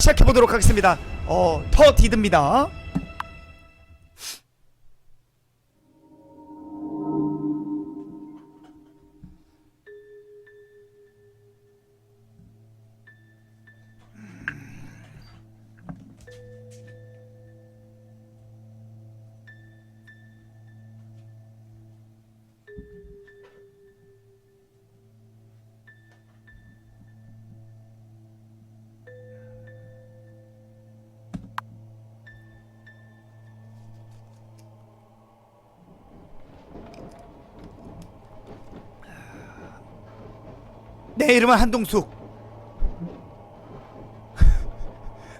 시작해보도록 하겠습니다. 더 디드입니다. 내 이름은 한동숙.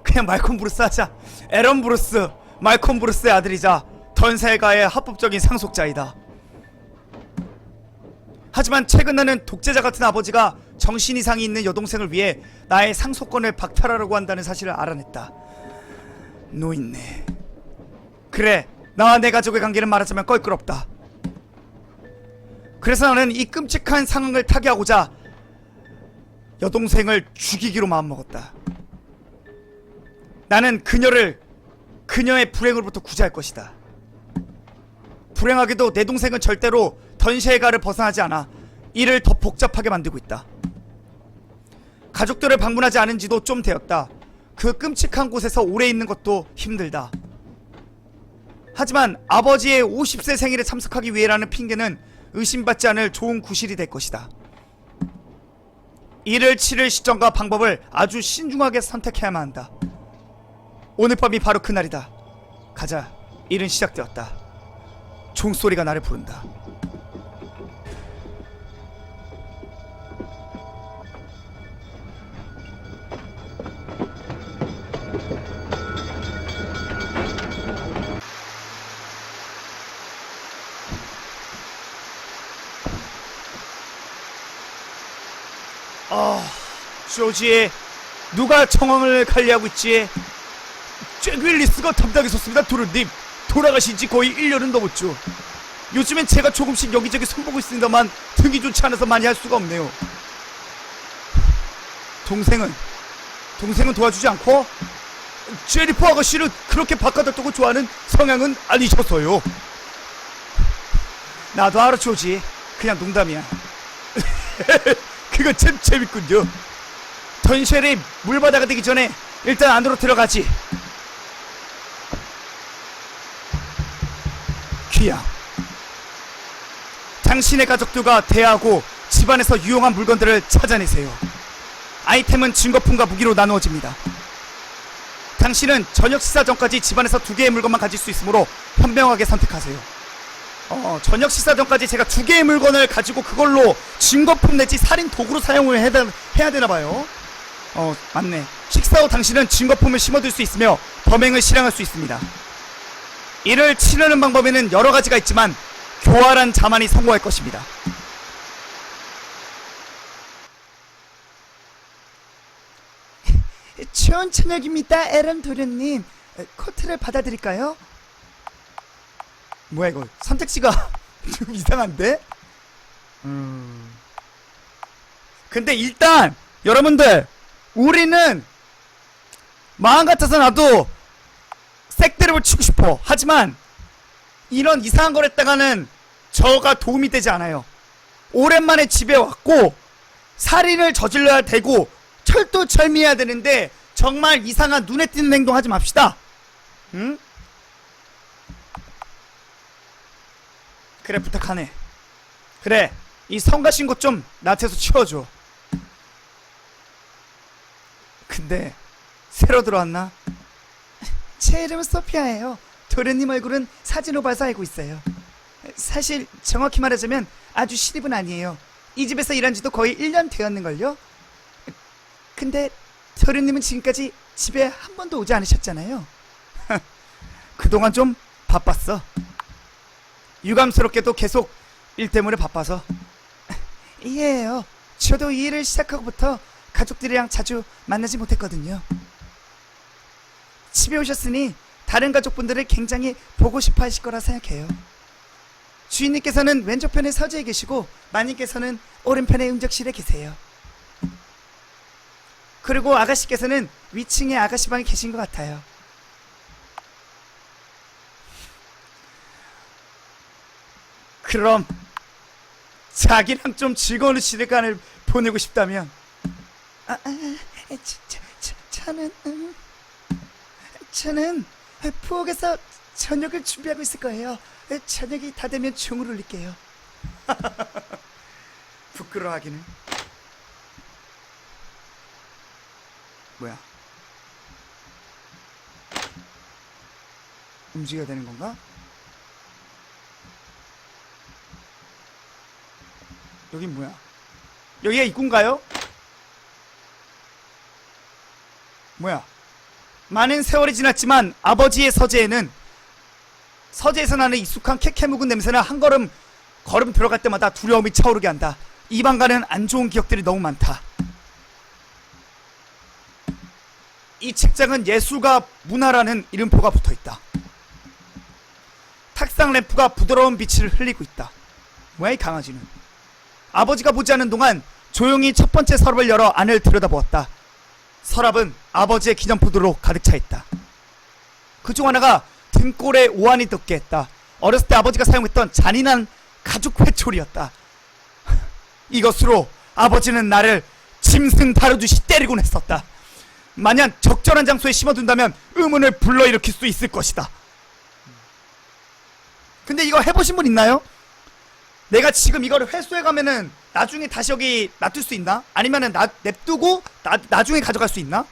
그냥 말콤 브루스 하자. 에런 브루스, 말콤 브루스의 아들이자 던셀가의 합법적인 상속자이다. 하지만 최근 나는 독재자 같은 아버지가 정신 이상이 있는 여동생을 위해 나의 상속권을 박탈하려고 한다는 사실을 알아냈다. 노인네. 그래, 나와 내 가족의 관계는 말하자면 껄끄럽다. 그래서 나는 이 끔찍한 상황을 타개하고자 여동생을 죽이기로 마음먹었다. 나는 그녀의 불행으로부터 구제할 것이다. 불행하게도 내 동생은 절대로 던셰가를 벗어나지 않아 이를 더 복잡하게 만들고 있다. 가족들을 방문하지 않은 지도 좀 되었다. 그 끔찍한 곳에서 오래 있는 것도 힘들다. 하지만 아버지의 50세 생일에 참석하기 위해라는 핑계는 의심받지 않을 좋은 구실이 될 것이다. 이를 치를 시점과 방법을 아주 신중하게 선택해야만 한다. 오늘 밤이 바로 그날이다. 가자. 일은 시작되었다. 종소리가 나를 부른다. 조지, 누가 정황을 관리하고 있지? 잭 윌리스가 담당에 섰습니다. 도련님, 돌아가신 지 거의 1년은 넘었죠. 요즘엔 제가 조금씩 여기저기 손보고 있습니다만 등이 좋지 않아서 많이 할 수가 없네요. 동생은 도와주지 않고 제리퍼 아가씨를 그렇게 바꿔뒀다고 좋아하는 성향은 아니셔서요. 나도 알아, 조지. 그냥 농담이야. 그거 참 재밌군요. 던쉘이 물바다가 되기 전에 일단 안으로 들어가지. 귀양, 당신의 가족들과 대화하고 집안에서 유용한 물건들을 찾아내세요. 아이템은 증거품과 무기로 나누어집니다. 당신은 저녁 식사 전까지 집안에서 2개의 물건만 가질 수 있으므로 현명하게 선택하세요. 저녁 식사 전까지 제가 2개의 물건을 가지고 그걸로 증거품 내지 살인 도구로 사용을 해야 되나봐요. 맞네. 식사 후 당신은 증거품을 심어둘 수 있으며 범행을 실행할 수 있습니다. 이를 치르는 방법에는 여러 가지가 있지만 교활한 자만이 성공할 것입니다. 좋은 저녁입니다, 에런 도련님. 코트를 받아드릴까요? 뭐야 이거, 선택지가 좀 이상한데? 근데 일단 여러분들, 우리는 마음 같아서 나도 색드립을 치고 싶어. 하지만 이런 이상한 걸 했다가는 저가 도움이 되지 않아요. 오랜만에 집에 왔고 살인을 저질러야 되고 철두철미해야 되는데 정말 이상한 눈에 띄는 행동 하지 맙시다. 응? 그래, 부탁하네. 그래, 이 성가신 것 좀 나한테서 치워줘. 근데 새로 들어왔나? 제 이름은 소피아예요. 도련님 얼굴은 사진으로 봐서 알고 있어요. 사실 정확히 말하자면 아주 신입은 아니에요. 이 집에서 일한 지도 거의 1년 되었는걸요. 근데 도련님은 지금까지 집에 한 번도 오지 않으셨잖아요. 그동안 좀 바빴어. 유감스럽게도 계속 일 때문에 바빠서. 이해해요. 저도 이 일을 시작하고부터 가족들이랑 자주 만나지 못했거든요. 집에 오셨으니 다른 가족분들을 굉장히 보고 싶어 하실 거라 생각해요. 주인님께서는 왼쪽편에 서재에 계시고 마님께서는 오른편에 응접실에 계세요. 그리고 아가씨께서는 위층에 아가씨 방에 계신 것 같아요. 그럼 자기랑 좀 즐거운 시간을 보내고 싶다면 저는 부엌에서 저녁을 준비하고 있을 거예요. 저녁이 다 되면 종을 울릴게요. 부끄러워하기는. 뭐야? 움직여야 되는 건가? 여긴 뭐야? 여기가 입구인가요? 뭐야? 많은 세월이 지났지만 아버지의 서재에서 나는 익숙한 캐캐 묵은 냄새는 한 걸음 들어갈 때마다 두려움이 차오르게 한다. 입안가는 안 좋은 기억들이 너무 많다. 이 책장은 예술과 문화라는 이름표가 붙어있다. 탁상 램프가 부드러운 빛을 흘리고 있다. 뭐야 이 강아지는. 아버지가 보지 않는 동안 조용히 첫 번째 서랍을 열어 안을 들여다보았다. 서랍은 아버지의 기념포도로 가득 차있다. 그중 하나가 등골에 오한이 돋게 했다. 어렸을 때 아버지가 사용했던 잔인한 가죽 회초리였다. 이것으로 아버지는 나를 짐승 다루듯이 때리곤 했었다. 만약 적절한 장소에 심어둔다면 의문을 불러일으킬 수 있을 것이다. 근데 이거 해보신 분 있나요? 내가 지금 이거를 회수해가면은 나중에 다시 여기 놔둘 수 있나? 아니면은 냅두고 나중에 가져갈 수 있나?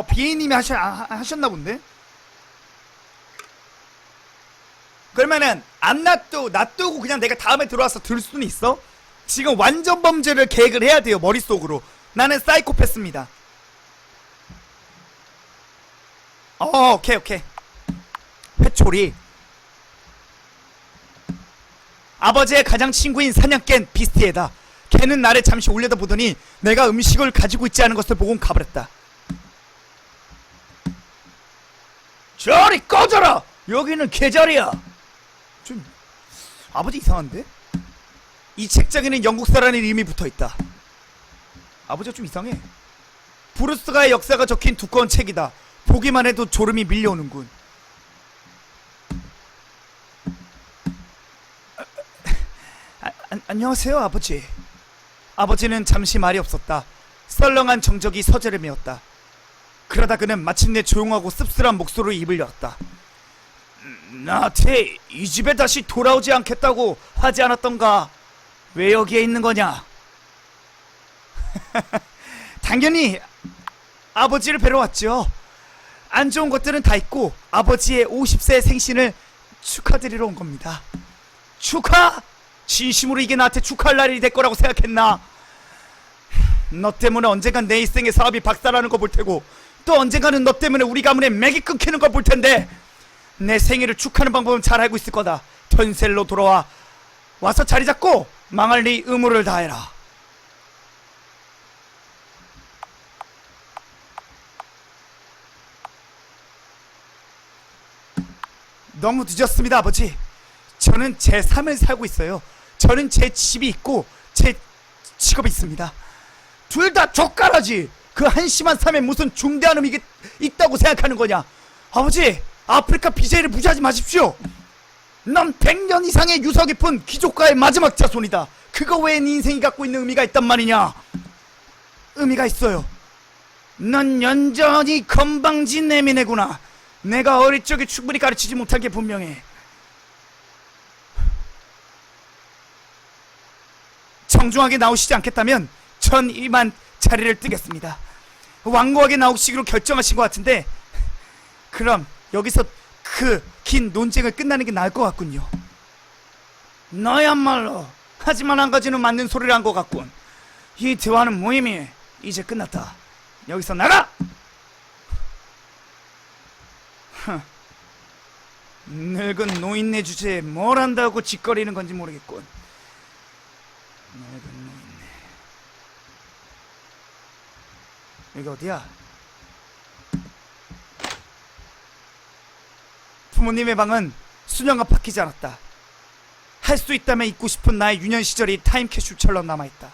비애님이 하셨나 본데? 그러면은 안 놔두고 그냥 내가 다음에 들어와서 들 수는 있어? 지금 완전 범죄를 계획을 해야 돼요, 머릿속으로. 나는 사이코패스입니다. 오케이. 회초리. 아버지의 가장 친구인 사냥개는 비스티에다. 걔는 나를 잠시 올려다보더니 내가 음식을 가지고 있지 않은 것을 보곤 가버렸다. 저리 꺼져라! 여기는 개자리야! 좀 아버지 이상한데? 이 책장에는 영국사라는 이름이 붙어있다. 아버지가 좀 이상해. 브루스가의 역사가 적힌 두꺼운 책이다. 보기만 해도 졸음이 밀려오는군. 안녕하세요 아버지. 아버지는 잠시 말이 없었다. 썰렁한 정적이 서재를 메웠다. 그러다 그는 마침내 조용하고 씁쓸한 목소리로 입을 열었다. 나한테 이 집에 다시 돌아오지 않겠다고 하지 않았던가? 왜 여기에 있는 거냐? 당연히 아버지를 뵈러 왔죠. 안 좋은 것들은 다 있고 아버지의 50세 생신을 축하드리러 온 겁니다. 축하? 진심으로 이게 나한테 축하할 날이 될 거라고 생각했나? 너 때문에 언젠간 내 일생의 사업이 박살나는 거 볼 테고 또 언젠가는 너 때문에 우리 가문의 맥이 끊기는 걸 볼 텐데 내 생일을 축하하는 방법은 잘 알고 있을 거다. 전셀로 돌아와 와서 자리 잡고 망할 네 의무를 다해라. 너무 늦었습니다 아버지. 저는 제 삶을 살고 있어요. 저는 제 집이 있고 제 직업이 있습니다. 둘 다 족가라지. 그 한심한 삶에 무슨 중대한 의미가 있다고 생각하는 거냐? 아버지, 아프리카 BJ를 무시하지 마십시오. 넌 100년 이상의 유서 깊은 귀족가의 마지막 자손이다. 그거 외에 네 인생이 갖고 있는 의미가 있단 말이냐? 의미가 있어요. 넌 여전히 건방진 내미네구나. 내가 어릴 적에 충분히 가르치지 못한 게 분명해. 정중하게 나오시지 않겠다면 전 이만 자리를 뜨겠습니다. 완고하게 나오시기로 결정하신 것 같은데 그럼 여기서 그 긴 논쟁을 끝나는 게 나을 것 같군요. 너야말로 하지만 한 가지는 맞는 소리를 한 것 같군. 이 대화는 무의미해. 이제 끝났다. 여기서 나가! 늙은 노인네 주제에 뭘 한다고 짓거리는 건지 모르겠군. 늙은 노인네. 여기 어디야? 부모님의 방은 수년간 바뀌지 않았다. 할 수 있다면 잊고 싶은 나의 유년 시절이 타임캡슐처럼 남아있다.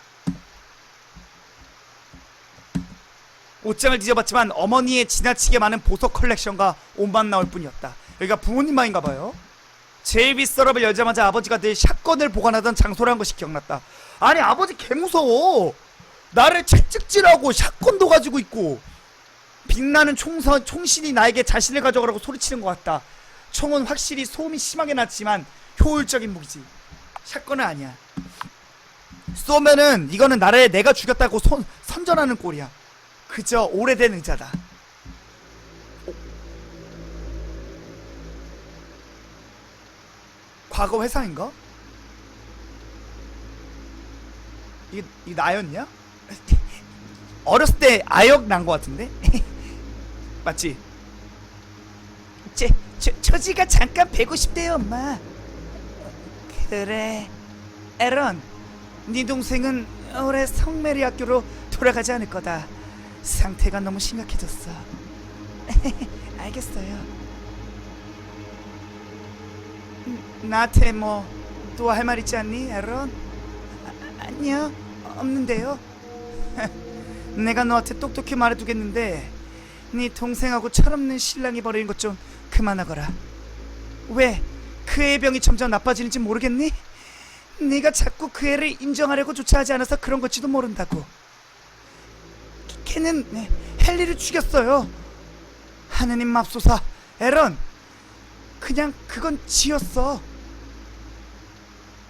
옷장을 뒤져봤지만 어머니의 지나치게 많은 보석 컬렉션과 옷만 나올 뿐이었다. 여기가 부모님 방인가봐요. 제이비 서랍을 열자마자 아버지가 늘 샷건을 보관하던 장소라는 것이 기억났다. 아니 아버지 개무서워. 나를 채찍질하고 샷건도 가지고 있고 빛나는 총신이 나에게 자신을 가져가라고 소리치는 것 같다. 총은 확실히 소음이 심하게 났지만 효율적인 무기지. 샷건은 아니야. 쏘면은 이거는 나를 내가 죽였다고 선전하는 꼴이야. 그저 오래된 의자다. 과거 회상인가? 이게 나였냐? 어렸을 때 아역 난 것 같은데? 맞지? 처지가 잠깐 뵈고 싶대요 엄마. 그래 에런, 네 동생은 올해 성메리 학교로 돌아가지 않을 거다. 상태가 너무 심각해졌어. 알겠어요. 나한테 뭐 또 할 말 있지 않니 에런? 아니요 없는데요. 내가 너한테 똑똑히 말해두겠는데 네 동생하고 철없는 신랑이 벌이는 것 좀 그만하거라. 왜 그 애의 병이 점점 나빠지는지 모르겠니? 네가 자꾸 그 애를 인정하려고 조차 하지 않아서 그런 것지도 모른다고. 걔는 헨리를 죽였어요. 하느님 맙소사 에런, 그냥 그건 지었어.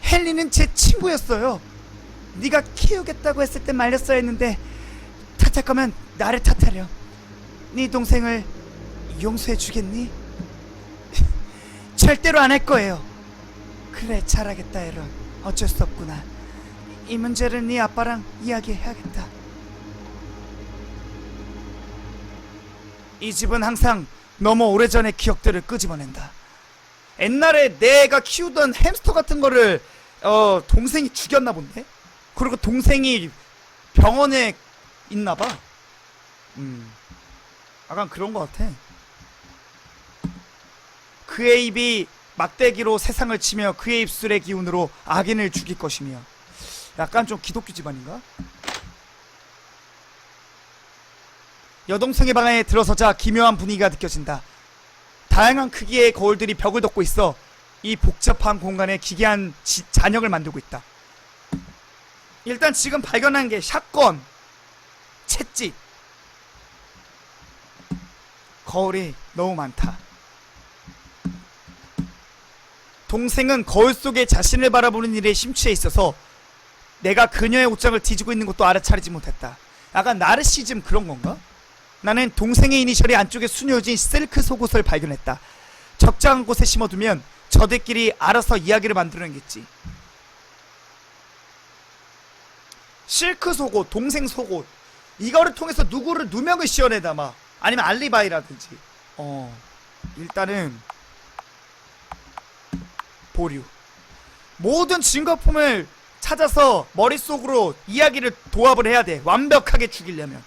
헨리는 제 친구였어요. 네가 키우겠다고 했을 때 말렸어야 했는데 탓할 거면 나를 탓하려. 네 동생을 용서해 주겠니? 절대로 안 할 거예요. 그래 잘하겠다 에런. 어쩔 수 없구나. 이 문제를 네 아빠랑 이야기해야겠다. 이 집은 항상 너무 오래전의 기억들을 끄집어낸다. 옛날에 내가 키우던 햄스터 같은 거를 동생이 죽였나 본데? 그리고 동생이 병원에 있나봐. 약간 그런 거 같아. 그의 입이 막대기로 세상을 치며 그의 입술의 기운으로 악인을 죽일 것이며. 약간 좀 기독교 집안인가? 여동생의 방에 들어서자 기묘한 분위기가 느껴진다. 다양한 크기의 거울들이 벽을 덮고 있어 이 복잡한 공간에 기괴한 잔영을 만들고 있다. 일단 지금 발견한 게 샷건, 채찍, 거울이 너무 많다. 동생은 거울 속에 자신을 바라보는 일에 심취해 있어서 내가 그녀의 옷장을 뒤지고 있는 것도 알아차리지 못했다. 약간 나르시즘 그런 건가? 나는 동생의 이니셜이 안쪽에 숨겨진 실크 속옷을 발견했다. 적당한 곳에 심어두면 저들끼리 알아서 이야기를 만들어내겠지. 실크 속옷, 동생 속옷, 이거를 통해서 누구를 누명을 씌워내다 막 아니면 알리바이라든지. 일단은 보류. 모든 증거품을 찾아서 머릿속으로 이야기를 도합을 해야 돼. 완벽하게 죽이려면.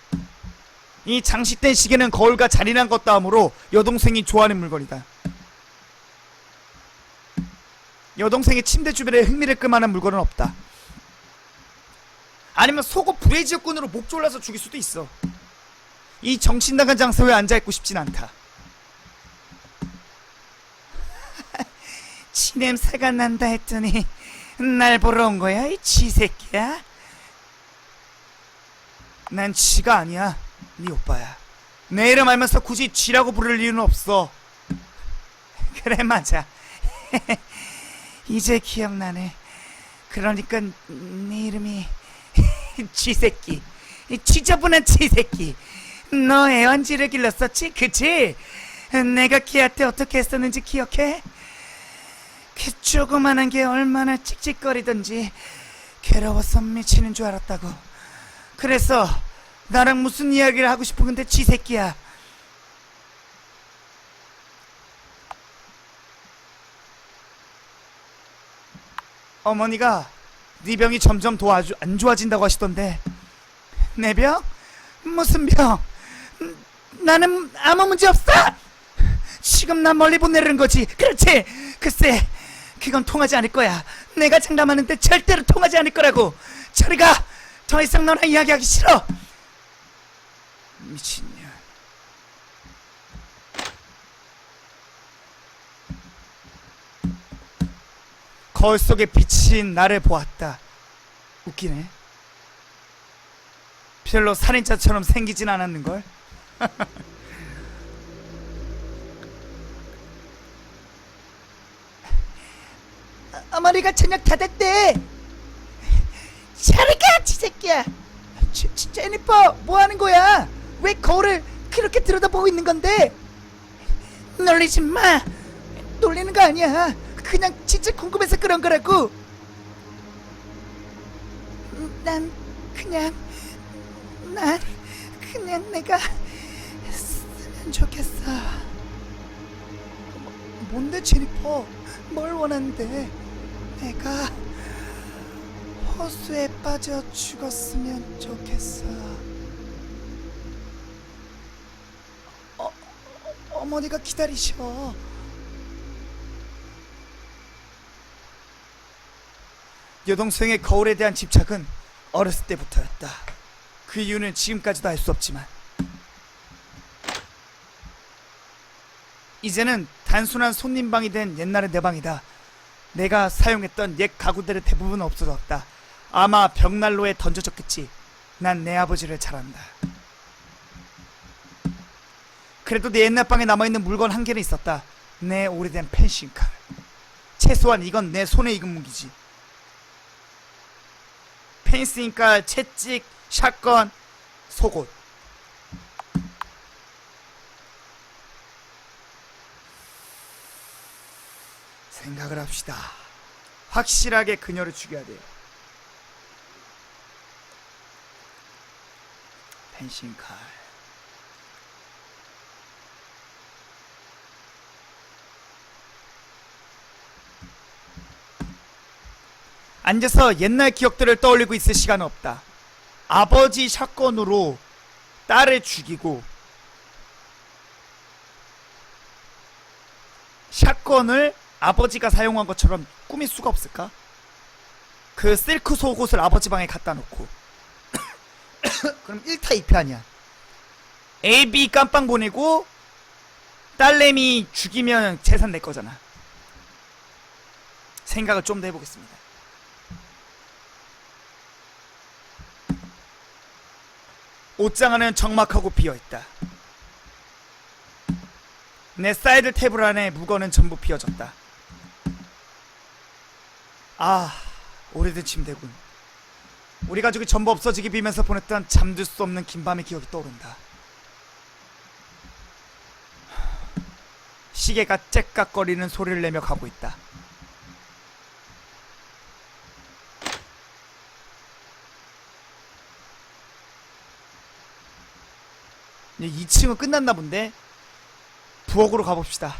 이 장식된 시계는 거울과 잔인한 것 다음으로 여동생이 좋아하는 물건이다. 여동생의 침대 주변에 흥미를 끌만한 물건은 없다. 아니면 속옷 브레이즈끈으로 목 졸라서 죽일 수도 있어. 이 정신나간 장소에 앉아있고 싶진 않다. 치 냄새가 난다 했더니 날 보러 온 거야 이 쥐새끼야? 난 쥐가 아니야. 네 오빠야. 내 이름 알면서 굳이 쥐라고 부를 이유는 없어. 그래 맞아. 이제 기억나네. 그러니까 네 이름이 쥐새끼. 쥐저분한 쥐새끼. 너 애완쥐를 길렀었지? 그치? 내가 걔한테 어떻게 했었는지 기억해? 그 조그만한 게 얼마나 찍찍거리던지 괴로워서 미치는 줄 알았다고. 그래서 나랑 무슨 이야기를 하고 싶은 건데 쥐새끼야. 어머니가 네 병이 점점 더 아주 안 좋아진다고 하시던데. 내 병? 무슨 병? 나는 아무 문제 없어! 지금 나 멀리 보내려는 거지. 그렇지? 글쎄 그건 통하지 않을 거야. 내가 장담하는데 절대로 통하지 않을 거라고. 저리 가. 더 이상 너랑 이야기하기 싫어. 미친년. 거울 속에 비친 나를 보았다. 웃기네. 별로 살인자처럼 생기진 않았는걸. 어머니가 저녁 다 됐대. 저리가 지새끼야. 제니퍼 뭐하는 거야? 왜 거울을 그렇게 들여다보고 있는 건데? 놀리지 마. 놀리는 거 아니야. 그냥 진짜 궁금해서 그런 거라고. 난 그냥 내가 쓰면 좋겠어. 뭔데 제니퍼? 뭘 원하는데? 내가 호수에 빠져 죽었으면 좋겠어. 어머니가 기다리셔. 여동생의 거울에 대한 집착은 어렸을 때부터였다. 그 이유는 지금까지도 알 수 없지만 이제는 단순한 손님방이 된 옛날의 내 방이다. 내가 사용했던 옛 가구들의 대부분 없어졌다. 아마 벽난로에 던져졌겠지. 난 내 아버지를 잘 안다. 그래도 내 옛날 방에 남아있는 물건 한 개는 있었다. 내 오래된 펜싱칼. 최소한 이건 내 손에 익은 무기지. 펜싱칼, 채찍, 샷건, 속옷. 생각을 합시다. 확실하게 그녀를 죽여야 돼요. 펜싱칼. 앉아서 옛날 기억들을 떠올리고 있을 시간은 없다. 아버지 샷건으로 딸을 죽이고 샷건을 아버지가 사용한 것처럼 꾸밀 수가 없을까? 그 실크 속옷을 아버지 방에 갖다 놓고 그럼 1타 2패 아니야. A, B 깜빵 보내고 딸내미 죽이면 재산 내 거잖아. 생각을 좀 더 해보겠습니다. 옷장 안은 적막하고 비어있다. 내 사이드 테이블 안에 물건은 전부 비어졌다. 아, 오래된 침대군. 우리 가족이 전부 없어지기 비면서 보냈던 잠들 수 없는 긴 밤의 기억이 떠오른다. 시계가 째깍거리는 소리를 내며 가고 있다. 이제 2층은 끝났나 본데 부엌으로 가봅시다.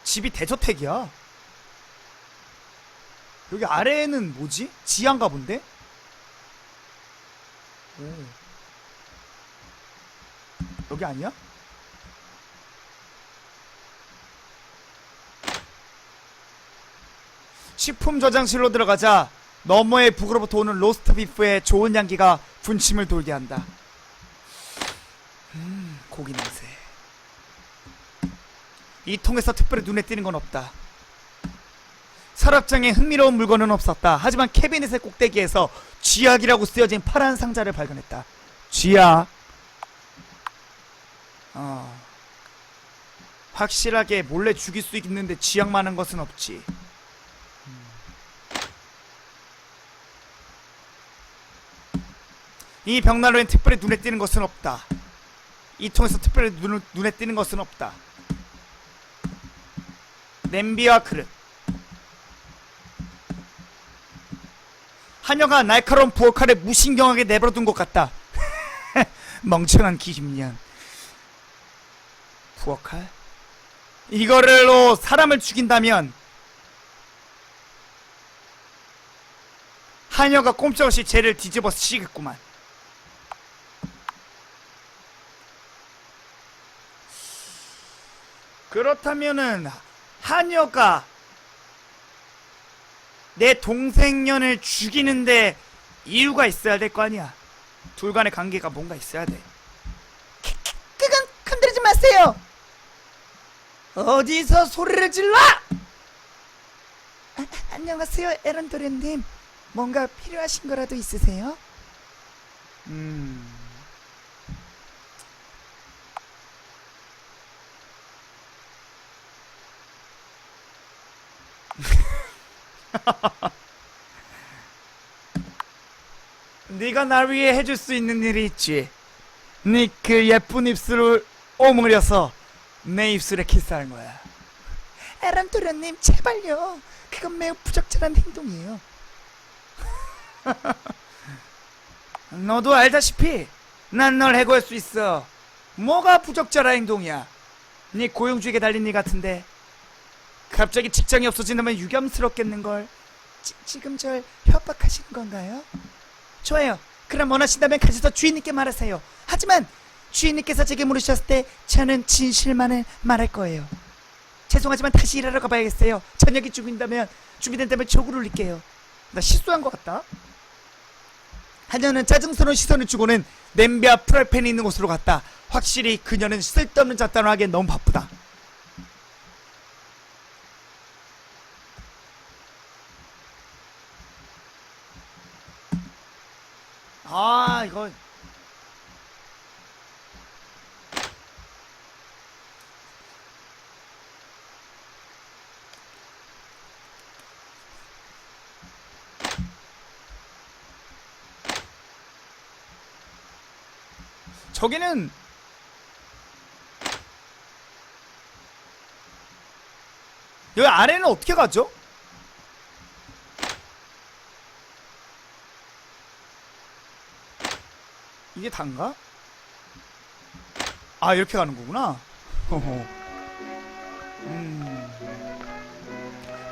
집이 대저택이야. 여기 아래에는 뭐지? 지하인가 본데? 오. 여기 아니야? 식품 저장실로 들어가자. 너머의 북으로부터 오는 로스트 비프의 좋은 향기가 군침을 돌게 한다. 고기 냄새. 이 통에서 특별히 눈에 띄는 건 없다. 서랍장에 흥미로운 물건은 없었다. 하지만 캐비넷의 꼭대기에서 쥐약이라고 쓰여진 파란 상자를 발견했다. 쥐약. 확실하게 몰래 죽일 수 있는데 쥐약만한 것은 없지. 이 벽난로엔 특별히 눈에 띄는 것은 없다. 이 통에서 특별히 눈에 띄는 것은 없다. 냄비와 그릇. 하녀가 날카로운 부엌칼을 무신경하게 내버려둔 것 같다. 멍청한 기집년. 부엌칼? 이거를로 사람을 죽인다면 하녀가 꼼짝없이 쟤를 뒤집어 쓰시겠구만. 그렇다면은 하녀가 내 동생년을 죽이는데 이유가 있어야 될 거 아니야. 둘 간의 관계가 뭔가 있어야 돼. 그건 건드리지 마세요. 어디서 소리를 질러! 안녕하세요, 에런 도련님. 뭔가 필요하신 거라도 있으세요? 네가 날 위해 해줄 수 있는 일이 있지. 네 그 예쁜 입술을 오므려서 내 입술에 키스하는 거야. 에런 도련님, 제발요. 그건 매우 부적절한 행동이에요. 너도 알다시피 난 널 해고할 수 있어. 뭐가 부적절한 행동이야? 네 고용주에게 달린 일 같은데 갑자기 직장이 없어진다면 유감스럽겠는걸. 지금 절 협박하시는 건가요? 좋아요. 그럼 원하신다면 가셔서 주인님께 말하세요. 하지만 주인님께서 제게 물으셨을 때 저는 진실만을 말할 거예요. 죄송하지만 다시 일하러 가봐야겠어요. 저녁이 준비된다면 족을 울릴게요. 나 실수한 것 같다. 하녀는 짜증스러운 시선을 주고는 냄비와 프라이팬이 있는 곳으로 갔다. 확실히 그녀는 쓸데없는 잡담을 하기엔 너무 바쁘다. 아, 이거 저기는 여기 아래는 어떻게 가죠? 이게 단가? 아, 이렇게 가는 거구나.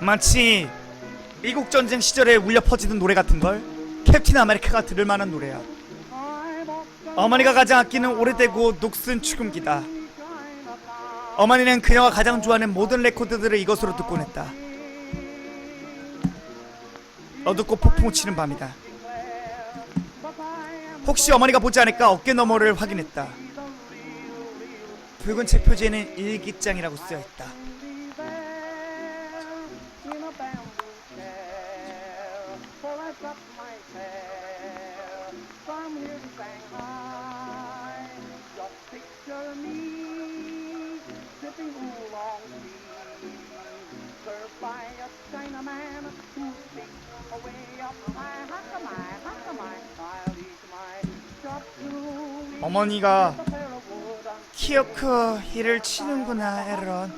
마치 미국 전쟁 시절에 울려 퍼지던 노래 같은걸. 캡틴 아메리카가 들을 만한 노래야. 어머니가 가장 아끼는 오래되고 녹슨 축음기다. 어머니는 그녀가 가장 좋아하는 모든 레코드들을 이것으로 듣곤 했다. 어둡고 폭풍 치는 밤이다. 혹시 어머니가 보지 않을까 어깨 너머를 확인했다. 붉은 책 표지에는 일기장이라고 쓰여있다. 어머니가 키어크 일을 치는구나. 에런,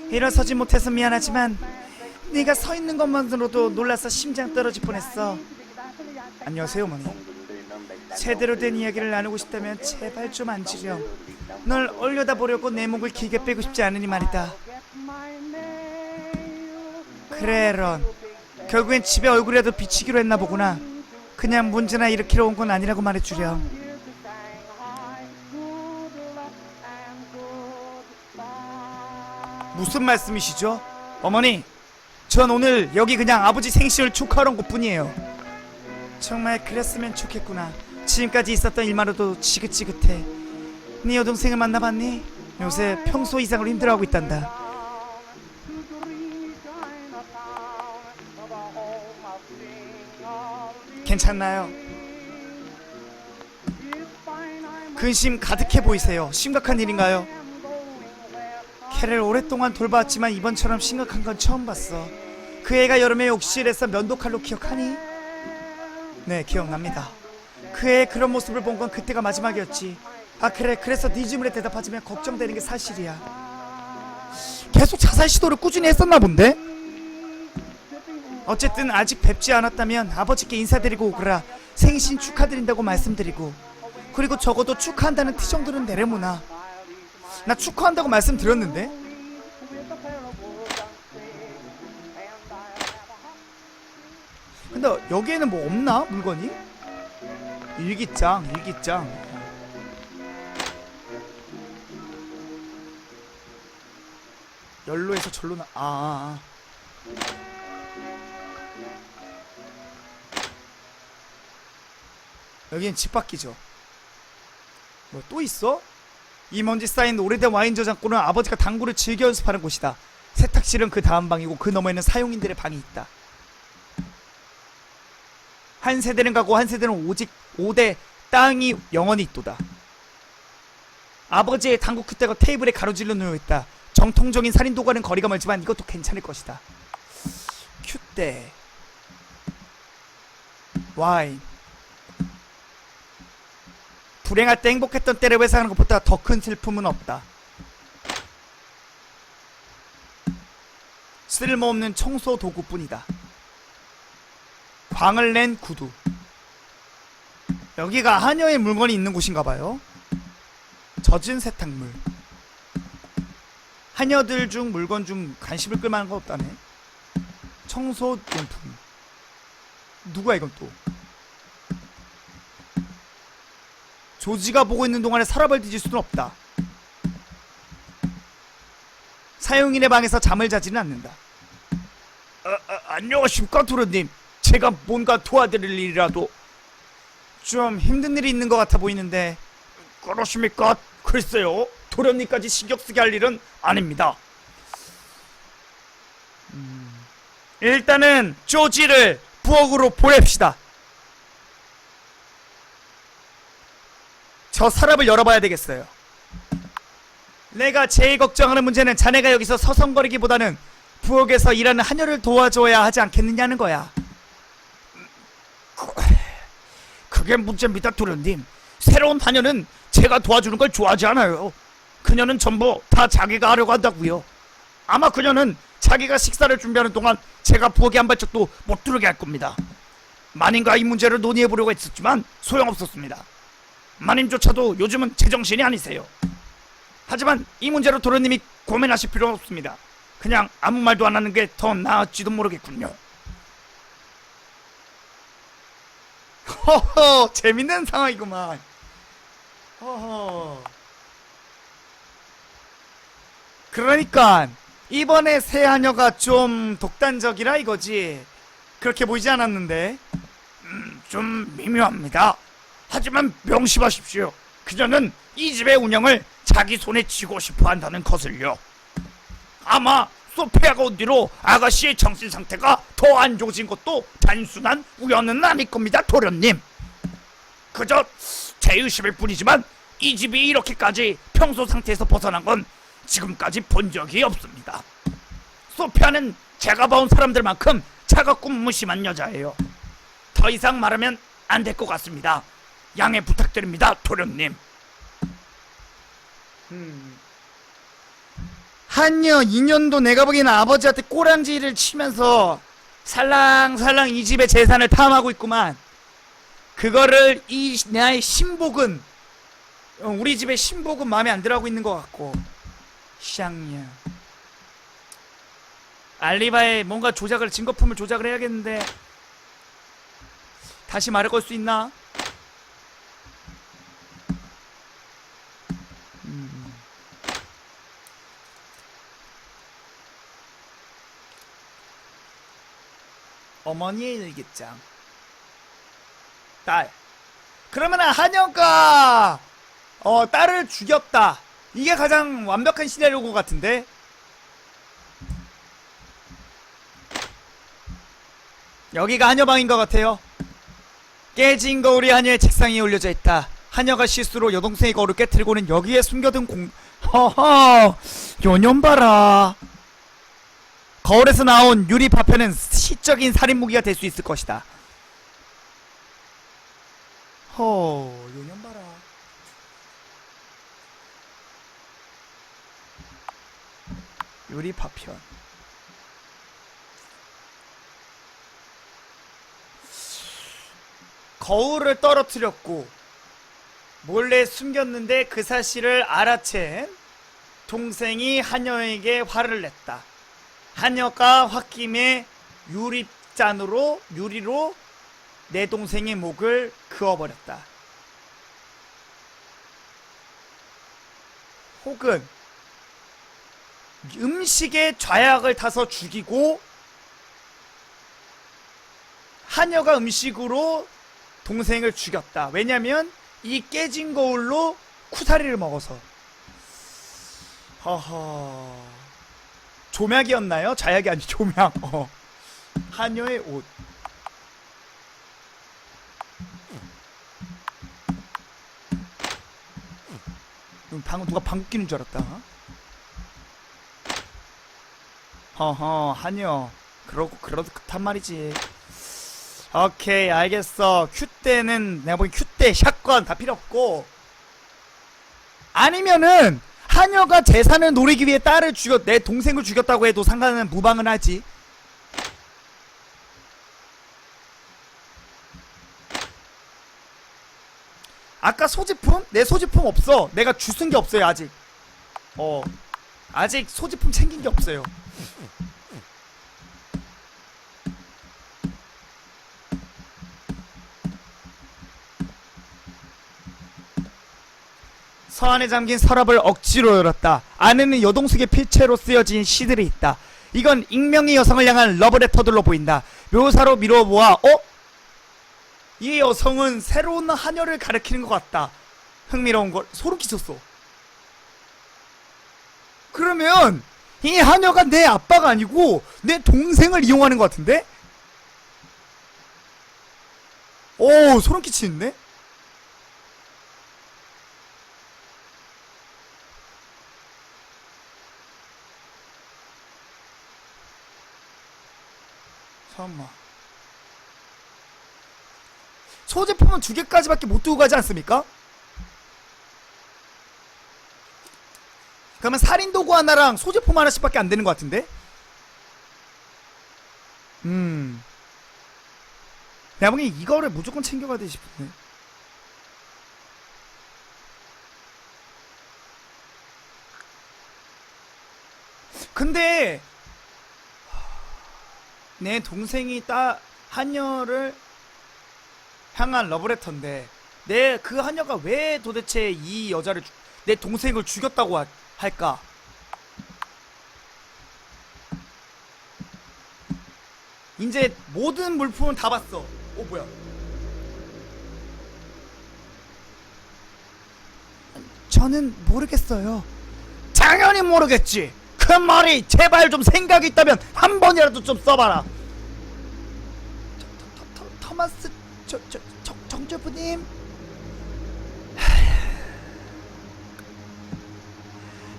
일어서지 못해서 미안하지만 네가 서 있는 것만으로도 놀라서 심장 떨어질 뻔했어. 안녕하세요, 어머니. 제대로 된 이야기를 나누고 싶다면 제발 좀 앉으렴. 널 올려다보려고 내 목을 길게 빼고 싶지 않으니 말이다. 그래, 에런, 결국엔 집에 얼굴이라도 비치기로 했나 보구나. 그냥 문제나 일으키러 온 건 아니라고 말해주렴. 무슨 말씀이시죠? 어머니, 전 오늘 여기 그냥 아버지 생신을 축하하러 온 것뿐이에요. 정말 그랬으면 좋겠구나. 지금까지 있었던 일만으로도 지긋지긋해. 네 여동생을 만나봤니? 요새 평소 이상으로 힘들어하고 있단다. 괜찮나요? 근심 가득해 보이세요. 심각한 일인가요? 걔를 오랫동안 돌봐왔지만 이번처럼 심각한 건 처음 봤어. 그 애가 여름에 욕실에서 면도칼로 기억하니? 네, 기억납니다. 그 애의 그런 모습을 본 건 그때가 마지막이었지. 아, 그래, 그래서 네 질문에 대답하자면 걱정되는 게 사실이야. 계속 자살 시도를 꾸준히 했었나 본데? 어쨌든 아직 뵙지 않았다면 아버지께 인사드리고 오거라. 생신 축하드린다고 말씀드리고, 그리고 적어도 축하한다는 티 정도는 내려무나. 나 축하한다고 말씀드렸는데? 근데 여기에는 뭐 없나? 물건이? 일기장. 연로에서 절로 여긴 집 밖이죠. 뭐 또 있어? 이 먼지 쌓인 오래된 와인 저장고는 아버지가 당구를 즐겨 연습하는 곳이다. 세탁실은 그 다음 방이고 그 너머에는 사용인들의 방이 있다. 한 세대는 가고 한 세대는 오직 5대 땅이 영원히 있도다. 아버지의 당구 큐대가 테이블에 가로질러 놓여있다. 정통적인 살인도구와는 거리가 멀지만 이것도 괜찮을 것이다. 큐대, 와인. 불행할 때 행복했던 때를 회상하는 것보다 더 큰 슬픔은 없다. 쓸모없는 청소 도구뿐이다. 광을 낸 구두. 여기가 하녀의 물건이 있는 곳인가봐요. 젖은 세탁물. 하녀들 중 물건 중 관심을 끌만한 거 없다네. 청소용품. 누구야 이건 또. 조지가 보고 있는 동안에 서랍을 뒤질 수는 없다. 사용인의 방에서 잠을 자지는 않는다. 안녕하십니까 도련님. 제가 뭔가 도와드릴 일이라도. 좀 힘든 일이 있는 것 같아 보이는데. 그러십니까? 글쎄요, 도련님까지 신경쓰게 할 일은 아닙니다. 일단은 조지를 부엌으로 보냅시다. 저 서랍을 열어봐야 되겠어요. 내가 제일 걱정하는 문제는 자네가 여기서 서성거리기보다는 부엌에서 일하는 하녀를 도와줘야 하지 않겠느냐는 거야. 그게 문제입니다, 도련님. 새로운 하녀는 제가 도와주는 걸 좋아하지 않아요. 그녀는 전부 다 자기가 하려고 한다고요. 아마 그녀는 자기가 식사를 준비하는 동안 제가 부엌에 한 발짝도 못 들어오게 할 겁니다. 마님과 이 문제를 논의해보려고 했었지만 소용없었습니다. 마님조차도 요즘은 제정신이 아니세요. 하지만 이 문제로 도련님이 고민하실 필요는 없습니다. 그냥 아무 말도 안 하는 게 더 나을지도 모르겠군요. 허허, 재밌는 상황이구만. 허허. 그러니까 이번에 새 하녀가 좀 독단적이라 이거지. 그렇게 보이지 않았는데. 좀 미묘합니다. 하지만 명심하십시오. 그녀는 이 집의 운영을 자기 손에 쥐고 싶어 한다는 것을요. 아마 소피아가 온 뒤로 아가씨의 정신 상태가 더 안 좋아진 것도 단순한 우연은 아닐 겁니다, 도련님. 그저 제 의심일 뿐이지만 이 집이 이렇게까지 평소 상태에서 벗어난 건 지금까지 본 적이 없습니다. 소피아는 제가 봐온 사람들만큼 차갑고 무심한 여자예요. 더 이상 말하면 안 될 것 같습니다. 양해 부탁드립니다, 도련님. 한여 2년도 내가 보기에는 아버지한테 꼬랑지를 치면서 살랑살랑 이 집의 재산을 탐하고 있구만. 그거를 이 나의 신복은, 우리 집의 신복은 마음에 안 들어하고 있는 것 같고. 샹냐. 알리바에 뭔가 조작을, 증거품을 조작을 해야겠는데. 다시 말을 걸 수 있나? 어머니의 일기장. 딸. 그러면은 한여가 딸을 죽였다. 이게 가장 완벽한 시나리오인 것 같은데. 여기가 한여방인 것 같아요. 깨진 거울이 한여의 책상 위에 올려져 있다. 한여가 실수로 여동생의 거울을 깨뜨리고는 여기에 숨겨둔 허허, 요년 봐라. 거울에서 나온 유리 파편은 시적인 살인 무기가 될 수 있을 것이다. 요년 봐라. 유리 파편. 거울을 떨어뜨렸고 몰래 숨겼는데 그 사실을 알아챈 동생이 한여에게 화를 냈다. 한여가 홧김에 유리로 내 동생의 목을 그어버렸다. 혹은 음식에 좌약을 타서 죽이고 하녀가 음식으로 동생을 죽였다. 왜냐면 이 깨진 거울로 쿠사리를 먹어서. 허허. 조약이었나요? 좌약이 아니 조약. 하녀의 옷. 방금 누가 방귀 뀌는 줄 알았다. 허허, 하녀. 그러도 그렇단 말이지. 오케이, 알겠어. 큐대는 내가 보기엔 큐대, 샷건 다 필요 없고. 아니면은 하녀가 재산을 노리기 위해 딸을 죽였, 내 동생을 죽였다고 해도 상관은 무방은 하지. 아까 소지품? 내 소지품 없어. 내가 주순 게 없어요 아직. 아직 소지품 챙긴 게 없어요. 서안에 잠긴 서랍을 억지로 열었다. 안에는 여동숙의 필체로 쓰여진 시들이 있다. 이건 익명의 여성을 향한 러브레터들로 보인다. 묘사로 미루어 보아 이 여성은 새로운 하녀를 가리키는 것 같다. 흥미로운 걸 소름 끼쳤어. 그러면 이 하녀가 내 아빠가 아니고 내 동생을 이용하는 것 같은데? 오, 소름 끼치는데? 잠깐만. 소지품은 2개까지밖에 못 두고 가지 않습니까? 그러면 살인도구 하나랑 소지품 하나씩밖에 안 되는 것 같은데? 내가 보기엔 이거를 무조건 챙겨가야 돼 싶은데. 근데 내 동생이 하녀를 향한 러브레터인데 내 그 하녀가 왜 도대체 이 여자를 내 동생을 죽였다고 할까? 이제 모든 물품은 다 봤어. 뭐야? 저는 모르겠어요. 당연히 모르겠지. 그 말이 제발 좀 생각이 있다면 한 번이라도 좀 써봐라. 토마스 정주부님.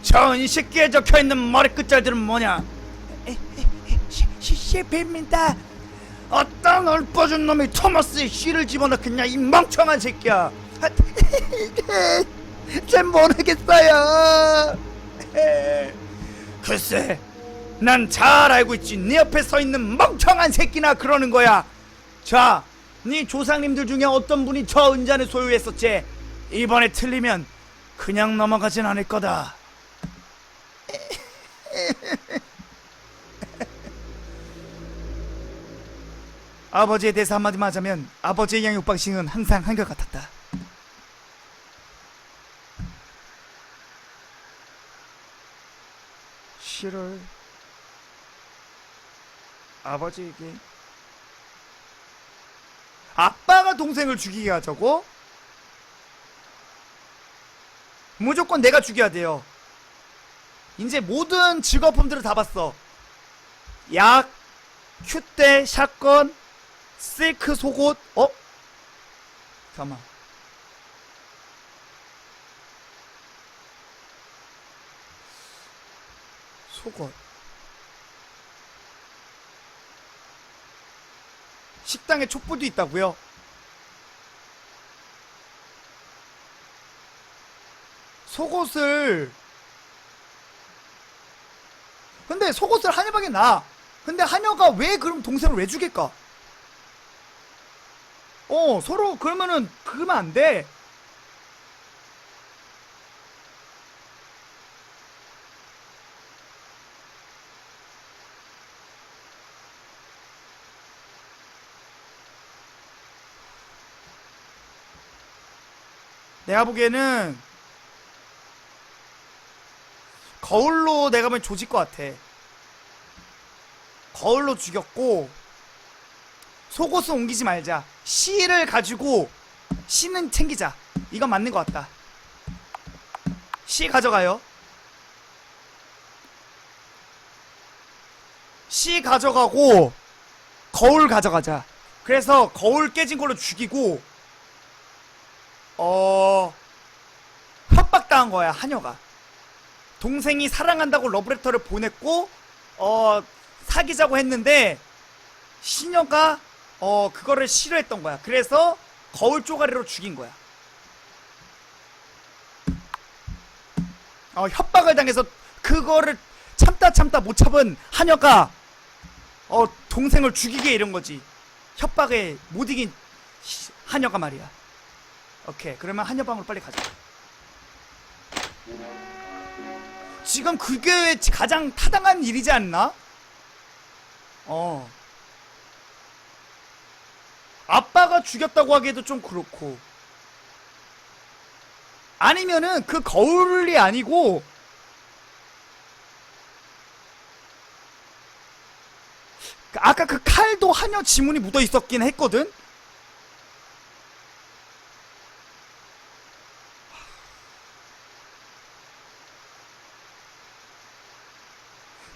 저 은식기에 적혀있는 머리 끝자들은 뭐냐? 실패입니다. 어떤 얼빠진 놈이 토마스의 씨를 집어넣겠냐, 이 멍청한 새끼야. 잘 모르겠어요. 글쎄, 난 잘 알고 있지. 네 옆에 서 있는 멍청한 새끼나 그러는 거야. 자, 네 조상님들 중에 어떤 분이 저 은잔을 소유했었지. 이번에 틀리면 그냥 넘어가진 않을 거다. 아버지에 대해서 한마디만 하자면 아버지의 양육 방식은 항상 한결같았다. 시를 아버지에게 아빠가 동생을 죽이게 하자고? 무조건 내가 죽여야 돼요. 이제 모든 직업품들을 다 봤어. 약, 큐대, 샷건, 실크 속옷. 잠깐만. 속옷. 식당에 촛불도 있다고요? 속옷을 근데 속옷을 하녀방에 놔. 근데 하녀가 왜 그럼 동생을 왜 죽일까? 서로 그러면은 그러면 안 돼. 내가 보기에는 거울로 내가 보면 조질 것 같아. 거울로 죽였고 속옷은 옮기지 말자. C를 가지고 C는 챙기자. 이건 맞는 것 같다. C 가져가요. C 가져가고 거울 가져가자. 그래서 거울 깨진 걸로 죽이고 협박당한 거야. 한여가 동생이 사랑한다고 러브레터를 보냈고 사귀자고 했는데 신여가 그거를 싫어했던 거야. 그래서 거울 쪼가리로 죽인 거야. 협박을 당해서 그거를 참다 못 참은 한여가 동생을 죽이게 이런 거지. 협박에 못 이긴 한여가 말이야. 오케이, 그러면 한여 방으로 빨리 가자. 지금 그게 가장 타당한 일이지 않나? 아빠가 죽였다고 하기에도 좀 그렇고, 아니면은 그 거울이 아니고 아까 그 칼도 한여 지문이 묻어 있었긴 했거든?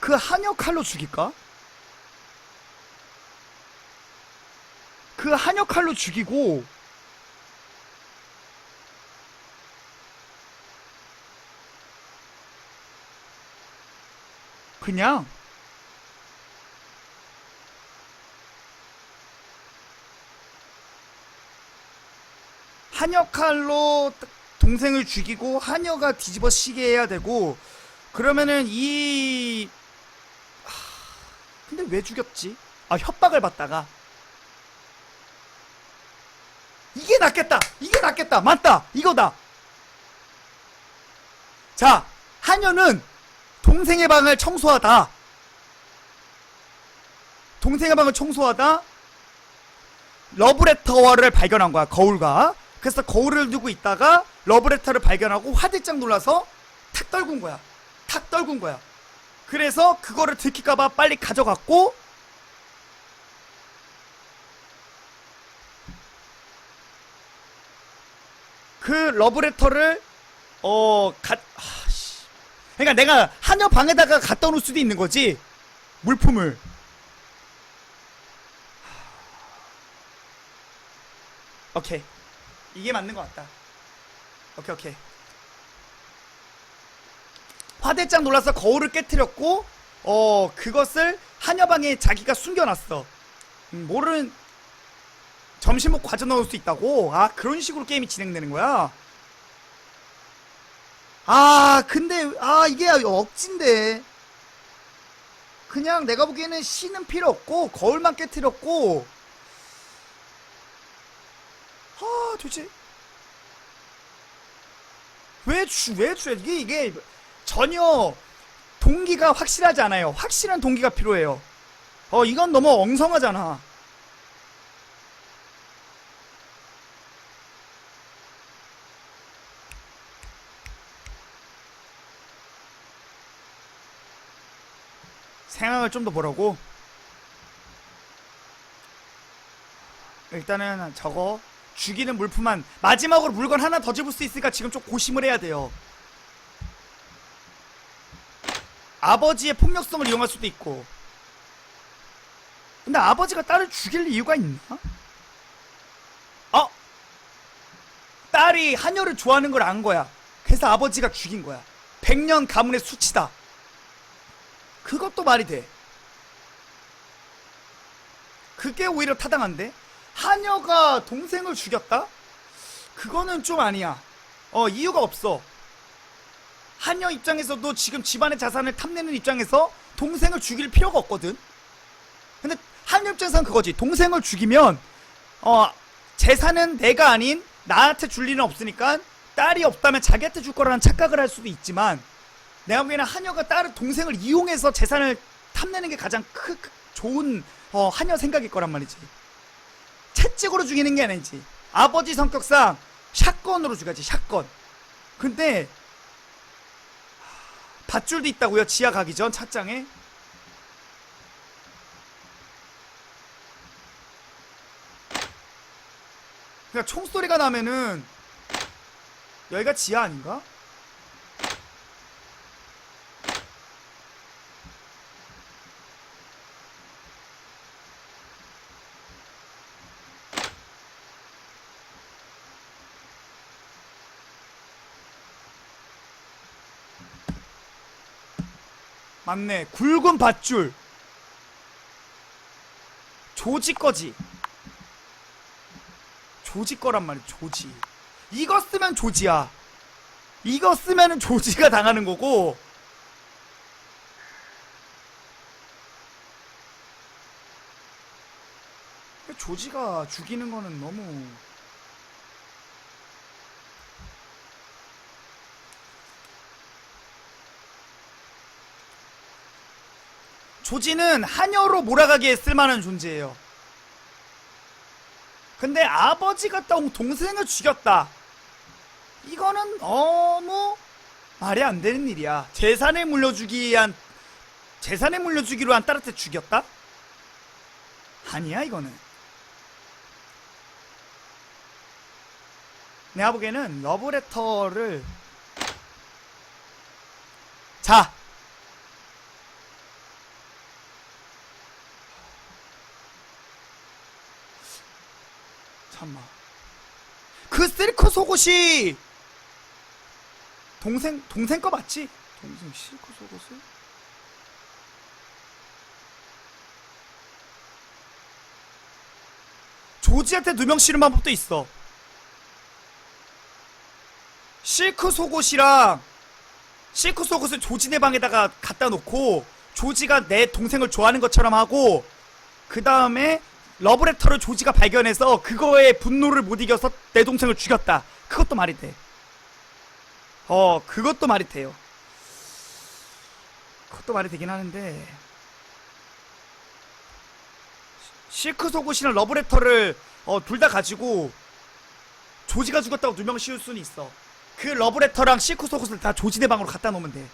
그 한여 칼로 죽일까? 그 한여 칼로 죽이고 그냥 한여 칼로 동생을 죽이고 한여가 뒤집어 쓰게 해야 되고, 그러면은 근데 왜 죽였지? 협박을 받다가. 이게 낫겠다. 이게 낫겠다. 맞다. 이거다. 자, 한여는 동생의 방을 청소하다 러브레터를 발견한 거야. 거울과. 그래서 거울을 두고 있다가 러브레터를 발견하고 화들짝 놀라서 탁 떨군 거야. 그래서 그거를 들킬까봐 빨리 가져갔고, 그 러브레터를 그러니까 내가 한여 방에다가 갖다 놓을 수도 있는 거지, 물품을. 오케이, 이게 맞는 것 같다. 오케이. 화들짝 놀라서 거울을 깨트렸고 그것을 한여방에 자기가 숨겨놨어. 모르는 점심 먹고 가져 넣을 수 있다고. 그런 식으로 게임이 진행되는 거야. 근데 이게 억진데. 그냥 내가 보기에는 C는 필요 없고 거울만 깨트렸고, 도대체 왜 이게 전혀 동기가 확실하지 않아요. 확실한 동기가 필요해요. 이건 너무 엉성하잖아. 생각을 좀 더 보라고. 일단은 저거 죽이는 물품만, 마지막으로 물건 하나 더 집을 수 있으니까 지금 좀 고심을 해야 돼요. 아버지의 폭력성을 이용할 수도 있고. 근데 아버지가 딸을 죽일 이유가 있나? 딸이 한여를 좋아하는 걸 안 거야. 그래서 아버지가 죽인 거야. 100년 가문의 수치다. 그것도 말이 돼. 그게 오히려 타당한데? 한여가 동생을 죽였다? 그거는 좀 아니야. 이유가 없어. 한여 입장에서도 지금 집안의 자산을 탐내는 입장에서 동생을 죽일 필요가 없거든. 근데 한여 입장에서는 그거지. 동생을 죽이면 재산은 내가 아닌 나한테 줄 일은 없으니까 딸이 없다면 자기한테 줄 거라는 착각을 할 수도 있지만, 내가 보기에는 한여가 동생을 이용해서 재산을 탐내는 게 가장 좋은 한여 생각일 거란 말이지. 채찍으로 죽이는 게 아니지. 아버지 성격상 샷건으로 죽여야지. 샷건. 근데 밧줄도 있다고요? 지하 가기 전 찻장에? 그냥 총소리가 나면은 여기가 지하 아닌가? 맞네. 굵은 밧줄. 조지 거지. 조지 거란 말이야. 조지. 이거 쓰면 조지야. 이거 쓰면은 조지가 당하는 거고. 조지가 죽이는 거는 너무. 조지는 한여로 몰아가기에 쓸만한 존재예요. 근데 아버지가 동생을 죽였다. 이거는 너무 말이 안 되는 일이야. 재산을 물려주기로 한 딸한테 죽였다? 아니야 이거는. 내가 보기에는 러브레터를 자 잠깐만. 그 실크 속옷이 동생 거 맞지? 동생 실크 속옷을? 조지한테 누명 씌우는 방법도 있어. 실크 속옷을 조지네 방에다가 갖다 놓고 조지가 내 동생을 좋아하는 것처럼 하고 그 다음에 러브레터를 조지가 발견해서 그거에 분노를 못 이겨서 내 동생을 죽였다. 그것도 말이 돼. 그것도 말이 돼요. 그것도 말이 되긴 하는데 실크 속옷이랑 러브레터를 둘 다 가지고 조지가 죽었다고 누명 씌울 수는 있어. 그 러브레터랑 실크 속옷을 다 조지네 방으로 갖다 놓으면 돼.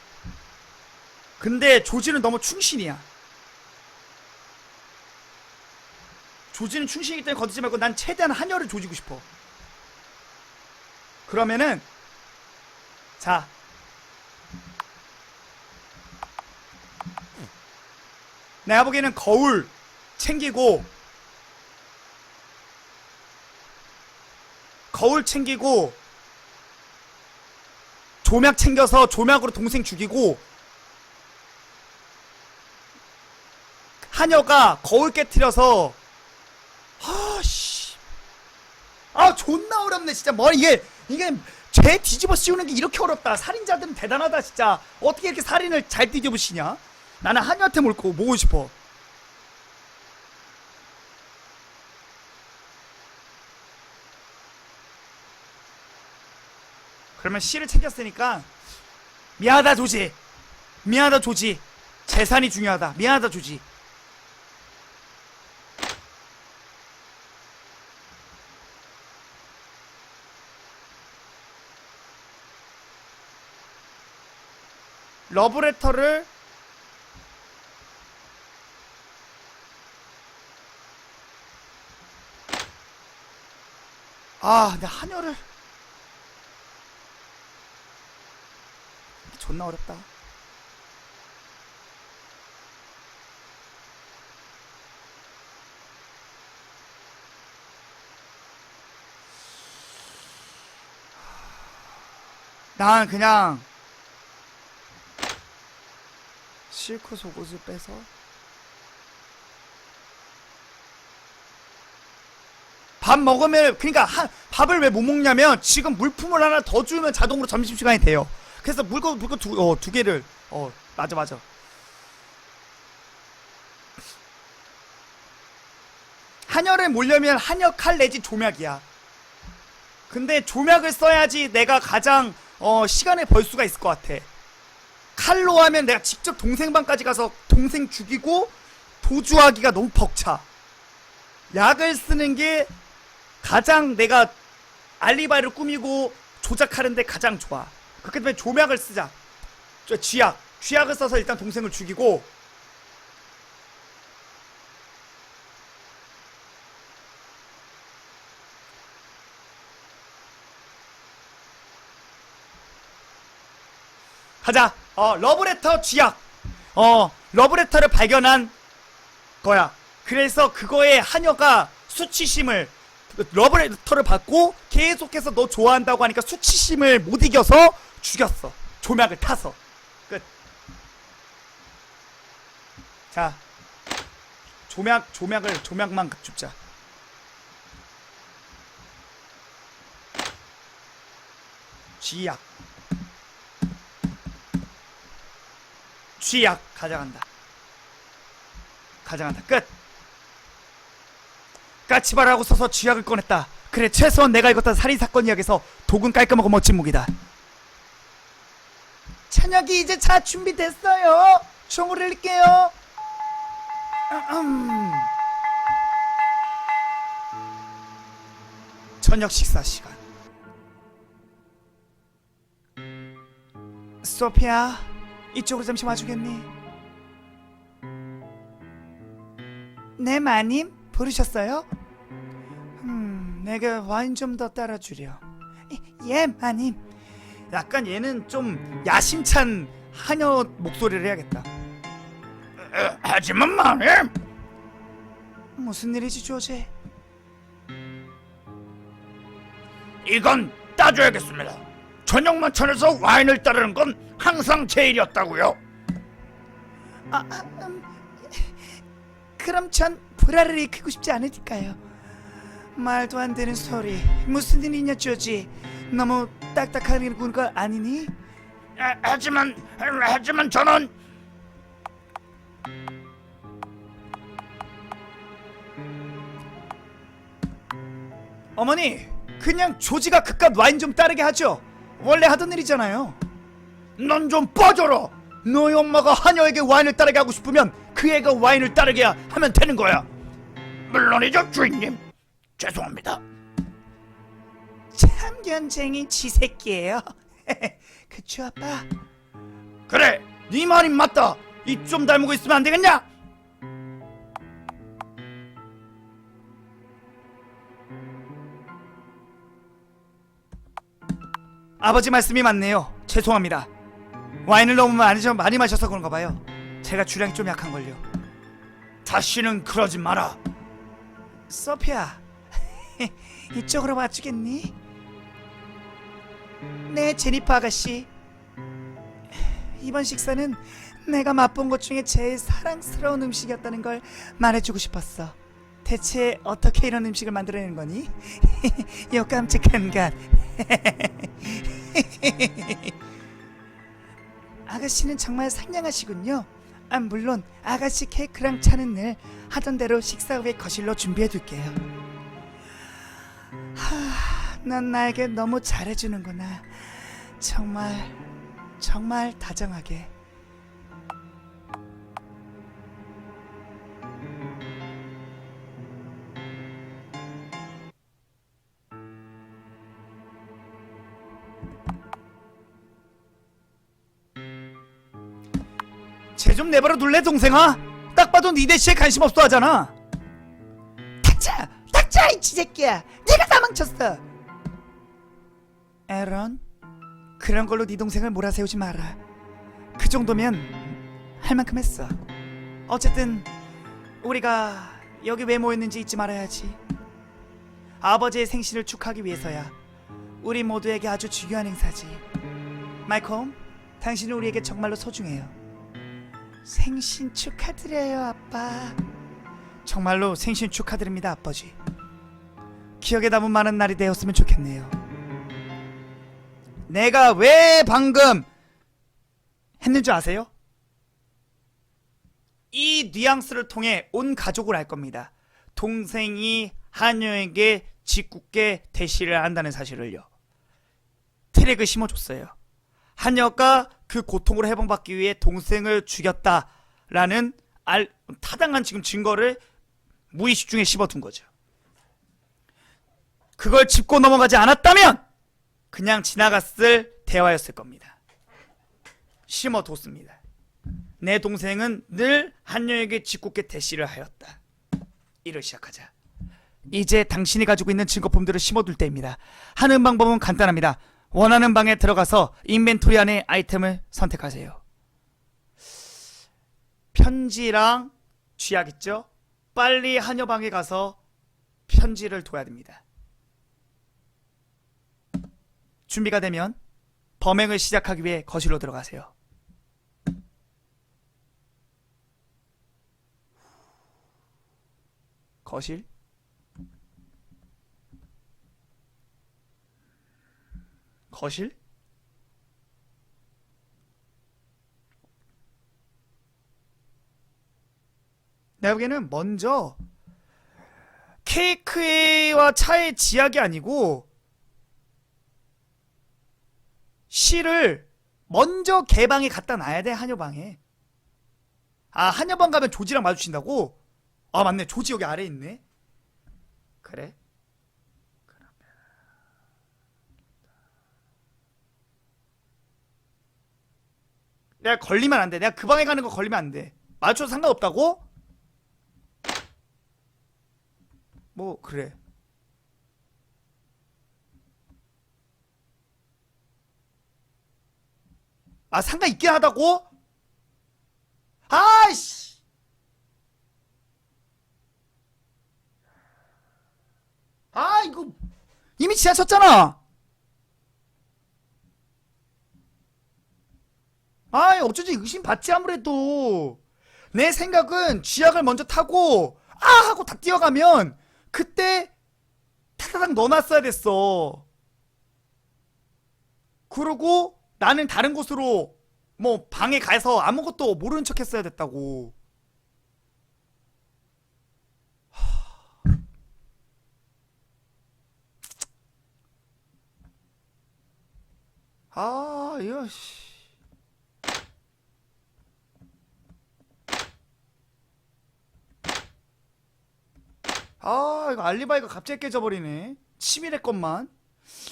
근데 조지는 너무 충신이야. 조지는 충신이기 때문에 건드지 말고 난 최대한 한여를 조지고 싶어. 그러면은 자 내가 보기에는 거울 챙기고 조약 챙겨서 조약으로 동생 죽이고 한여가 거울 깨트려서 존나 어렵네 진짜. 이게 죄 뒤집어 씌우는 게 이렇게 어렵다. 살인자들은 대단하다 진짜. 어떻게 이렇게 살인을 잘 뒤집어 씌냐. 나는 한여한테 모고 싶어. 그러면 씨를 챙겼으니까 미안하다 조지. 재산이 중요하다. 미안하다 조지. 러브레터를 근데 한여를 존나 어렵다. 난 그냥 실크 속옷을 빼서 밥 먹으면 그러니까 밥을 왜 못 먹냐면 지금 물품을 하나 더 주면 자동으로 점심시간이 돼요. 그래서 물건 두 개를 맞아. 한여를 몰려면 한여 칼 내지 조약이야. 근데 조약을 써야지 내가 가장 시간을 벌 수가 있을 것 같아. 칼로 하면 내가 직접 동생 방까지 가서 동생 죽이고 도주하기가 너무 벅차. 약을 쓰는 게 가장 내가 알리바이를 꾸미고 조작하는데 가장 좋아. 그렇기 때문에 조약을 쓰자. 쥐약. 쥐약을 써서 일단 동생을 죽이고 가자. 러브레터 쥐약. 러브레터를 발견한 거야. 그래서 그거에 하녀가 수치심을 러브레터를 받고 계속해서 너 좋아한다고 하니까 수치심을 못 이겨서 죽였어. 조약을 타서. 끝. 자, 조약만 줍자. 쥐약. 쥐약 가져간다. 끝. 까치바라고 써서 쥐약을 꺼냈다. 그래, 최소한 내가 읽었던 살인사건 이야기에서 독은 깔끔하고 멋진 무기다. 찬혁이 이제 차 준비됐어요. 총을 흘릴게요. 저녁 식사 시간. 소피아, 이쪽으로 잠시 와주겠니? 네, 마님 부르셨어요? 내가 와인 좀 더 따라주려. 예, 마님. 약간 얘는 좀 야심찬 하녀 목소리를 해야겠다. 하지만 마님, 무슨 일이지, 조제? 이건 따줘야겠습니다. 저녁 만찬에서 와인을 따르는 건 항상 제 일이었다고요. 그럼 전 불화를 일으키고 싶지 않으니까요. 말도 안 되는 소리. 무슨 일이냐, 조지? 너무 딱딱하게 군 거 아니니? 하지만 저는 어머니, 그냥 조지가 그깟 와인 좀 따르게 하죠. 원래 하던 일이잖아요. 넌 좀 빠져라. 너희 엄마가 하녀에게 와인을 따르게 하고 싶으면 그 애가 와인을 따르게 하면 되는 거야. 물론이죠, 주인님. 죄송합니다. 참견쟁이 쥐새끼예요. 그쵸, 아빠? 그래, 네 말이 맞다. 입 좀 다물고 있으면 안 되겠냐? 아버지 말씀이 맞네요. 죄송합니다. 와인을 너무 많이 마셔서 그런가 봐요. 제가 주량이 좀 약한걸요. 다시는 그러지 마라. 소피아, 이쪽으로 와주겠니? 네, 제니퍼 아가씨. 이번 식사는 내가 맛본 것 중에 제일 사랑스러운 음식이었다는 걸 말해주고 싶었어. 대체 어떻게 이런 음식을 만들어내는 거니? 요 깜찍한 것. 아가씨는 정말 상냥하시군요. 물론 아가씨 케이크랑 차는 늘 하던 대로 식사 후에 거실로 준비해둘게요. 넌 나에게 너무 잘해주는구나. 정말 다정하게. 쟤 좀 내버려 둘래, 동생아? 딱 봐도 네 대시에 관심 없어 하잖아. 닥쳐 이 쥐새끼야. 네가 다 망쳤어. 에런, 그런 걸로 네 동생을 몰아세우지 마라. 그 정도면 할 만큼 했어. 어쨌든 우리가 여기 왜 모였는지 잊지 말아야지. 아버지의 생신을 축하하기 위해서야. 우리 모두에게 아주 중요한 행사지. 마이콤, 당신은 우리에게 정말로 소중해요. 생신 축하드려요, 아빠. 정말로 생신 축하드립니다, 아버지. 기억에 남은 많은 날이 되었으면 좋겠네요. 내가 왜 방금 했는 줄 아세요? 이 뉘앙스를 통해 온 가족을 알 겁니다. 동생이 하녀에게 짓궂게 대시를 한다는 사실을요. 트랙을 심어줬어요. 하녀가 그 고통으로 해방받기 위해 동생을 죽였다라는 타당한 지금 증거를 무의식 중에 씹어둔 거죠. 그걸 짚고 넘어가지 않았다면 그냥 지나갔을 대화였을 겁니다. 심어뒀습니다. 내 동생은 늘 한여에게 짓궂게 대시를 하였다. 일을 시작하자. 이제 당신이 가지고 있는 증거품들을 심어둘 때입니다. 하는 방법은 간단합니다. 원하는 방에 들어가서 인벤토리 안에 아이템을 선택하세요. 편지랑 쥐약 있죠? 빨리 한여방에 가서 편지를 둬야 됩니다. 준비가 되면 범행을 시작하기 위해 거실로 들어가세요. 거실? 거실? 내가 보기에는 먼저 케이크와 차의 지약이 아니고 실을 먼저 개방에 갖다 놔야 돼. 한여방에. 아, 한여방 가면 조지랑 마주친다고? 아, 맞네. 조지 여기 아래에 있네. 그래? 내가 걸리면 안 돼. 내가 그 방에 가는 거 걸리면 안 돼. 마주쳐도 상관없다고? 뭐 그래. 아, 상관 있긴 하다고? 아이씨. 아, 이거 이미 지나쳤잖아. 아이, 어쩌지 의심 받지. 아무래도 내 생각은 쥐약을 먼저 타고 아 하고 다 뛰어가면 그때 타다닥 넣어놨어야 됐어. 그러고 나는 다른 곳으로 뭐 방에 가서 아무것도 모르는 척 했어야 됐다고. 아, 이거 씨. 아, 이거 알리바이가 갑자기 깨져버리네. 치밀했건만.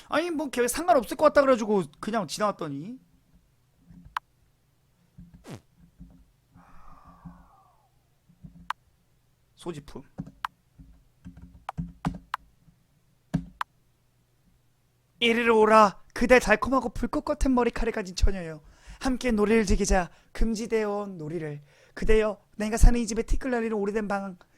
아니, 뭐 걔 상관없을 것 같다 그래가지고 그냥 지나갔더니. 소지품. 이리로 오라. 그대 달콤하고 불꽃 같은 머리카락 가진 처녀여. 함께 놀이를 즐기자. 금지되어 온 놀이를. 그대여, 내가 사는 이 집의 티끌나리는 오래된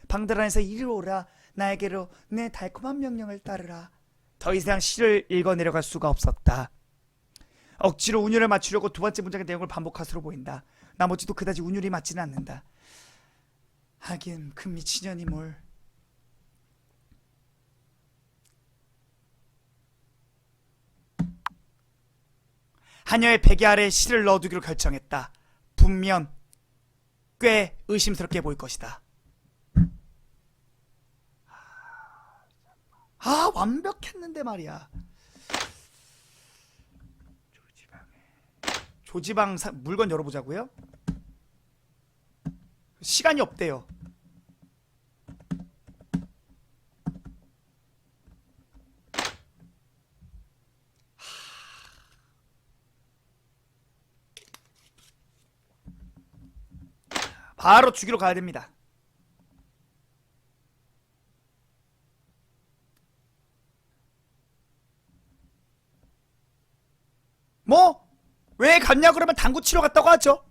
방들 안에서 이리로 오라. 나에게로 내 달콤한 명령을 따르라. 더 이상 시를 읽어 내려갈 수가 없었다. 억지로 운율을 맞추려고 두 번째 문장의 내용을 반복하수로 보인다. 나머지도 그다지 운율이 맞지는 않는다. 하긴 그 미친년이 뭘. 하녀의 베개 아래에 실을 넣어두기로 결정했다. 분명 꽤 의심스럽게 보일 것이다. 아, 완벽했는데 말이야. 조지방 물건 열어보자고요? 시간이 없대요. 바로 죽이러 가야 됩니다. 뭐? 왜 갔냐 그러면 당구 치러 갔다고 하죠.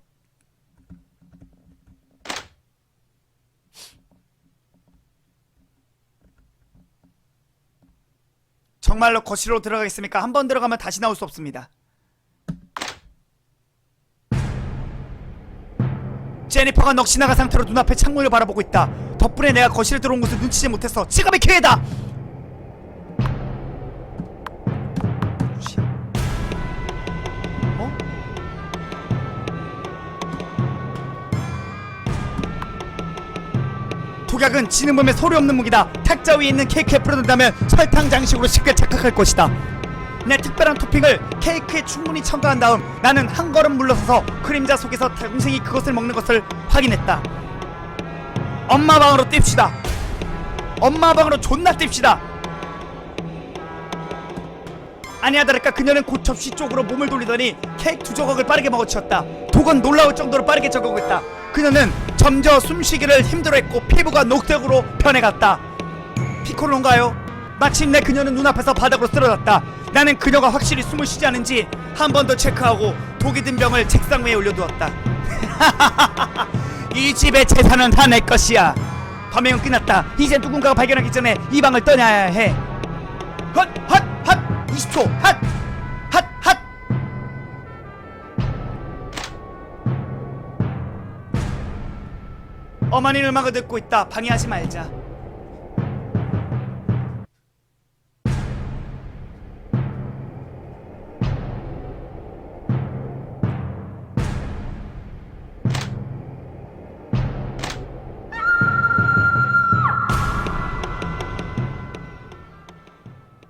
정말로 거실로 들어가겠습니까? 한 번 들어가면 다시 나올 수 없습니다. 제니퍼가 넋이 나간 상태로 눈앞에 창문을 바라보고 있다. 덕분에 내가 거실에 들어온 것을 눈치채지 못했어. 지갑이 기회다. 어? 독약은 지능범의 소리 없는 무기다. 탁자 위에 있는 케이크에 뿌려둔다면 설탕 장식으로 쉽게 착각할 것이다. 내 특별한 토핑을 케이크에 충분히 첨가한 다음 나는 한 걸음 물러서서 그림자 속에서 동생이 그것을 먹는 것을 확인했다. 엄마 방으로 뜁시다. 엄마 방으로 존나 뜁시다. 아니야 다를까 그녀는 곧 접시 쪽으로 몸을 돌리더니 케이크 2조각을 빠르게 먹어치웠다. 독은 놀라울 정도로 빠르게 적응했다. 그녀는 점점 숨쉬기를 힘들어했고 피부가 녹색으로 변해갔다. 피콜로인가요? 마침내 그녀는 눈앞에서 바닥으로 쓰러졌다. 나는 그녀가 확실히 숨을 쉬지 않은지 한 번 더 체크하고 독이 든 병을 책상 위에 올려두었다. 이 집의 재산은 다 내 것이야. 범행은 끝났다. 이제 누군가가 발견하기 전에 이 방을 떠나야 해. 헛! 헛! 헛! 20초! 핫! 핫! 핫! 어머니는 음악을 듣고 있다. 방해하지 말자.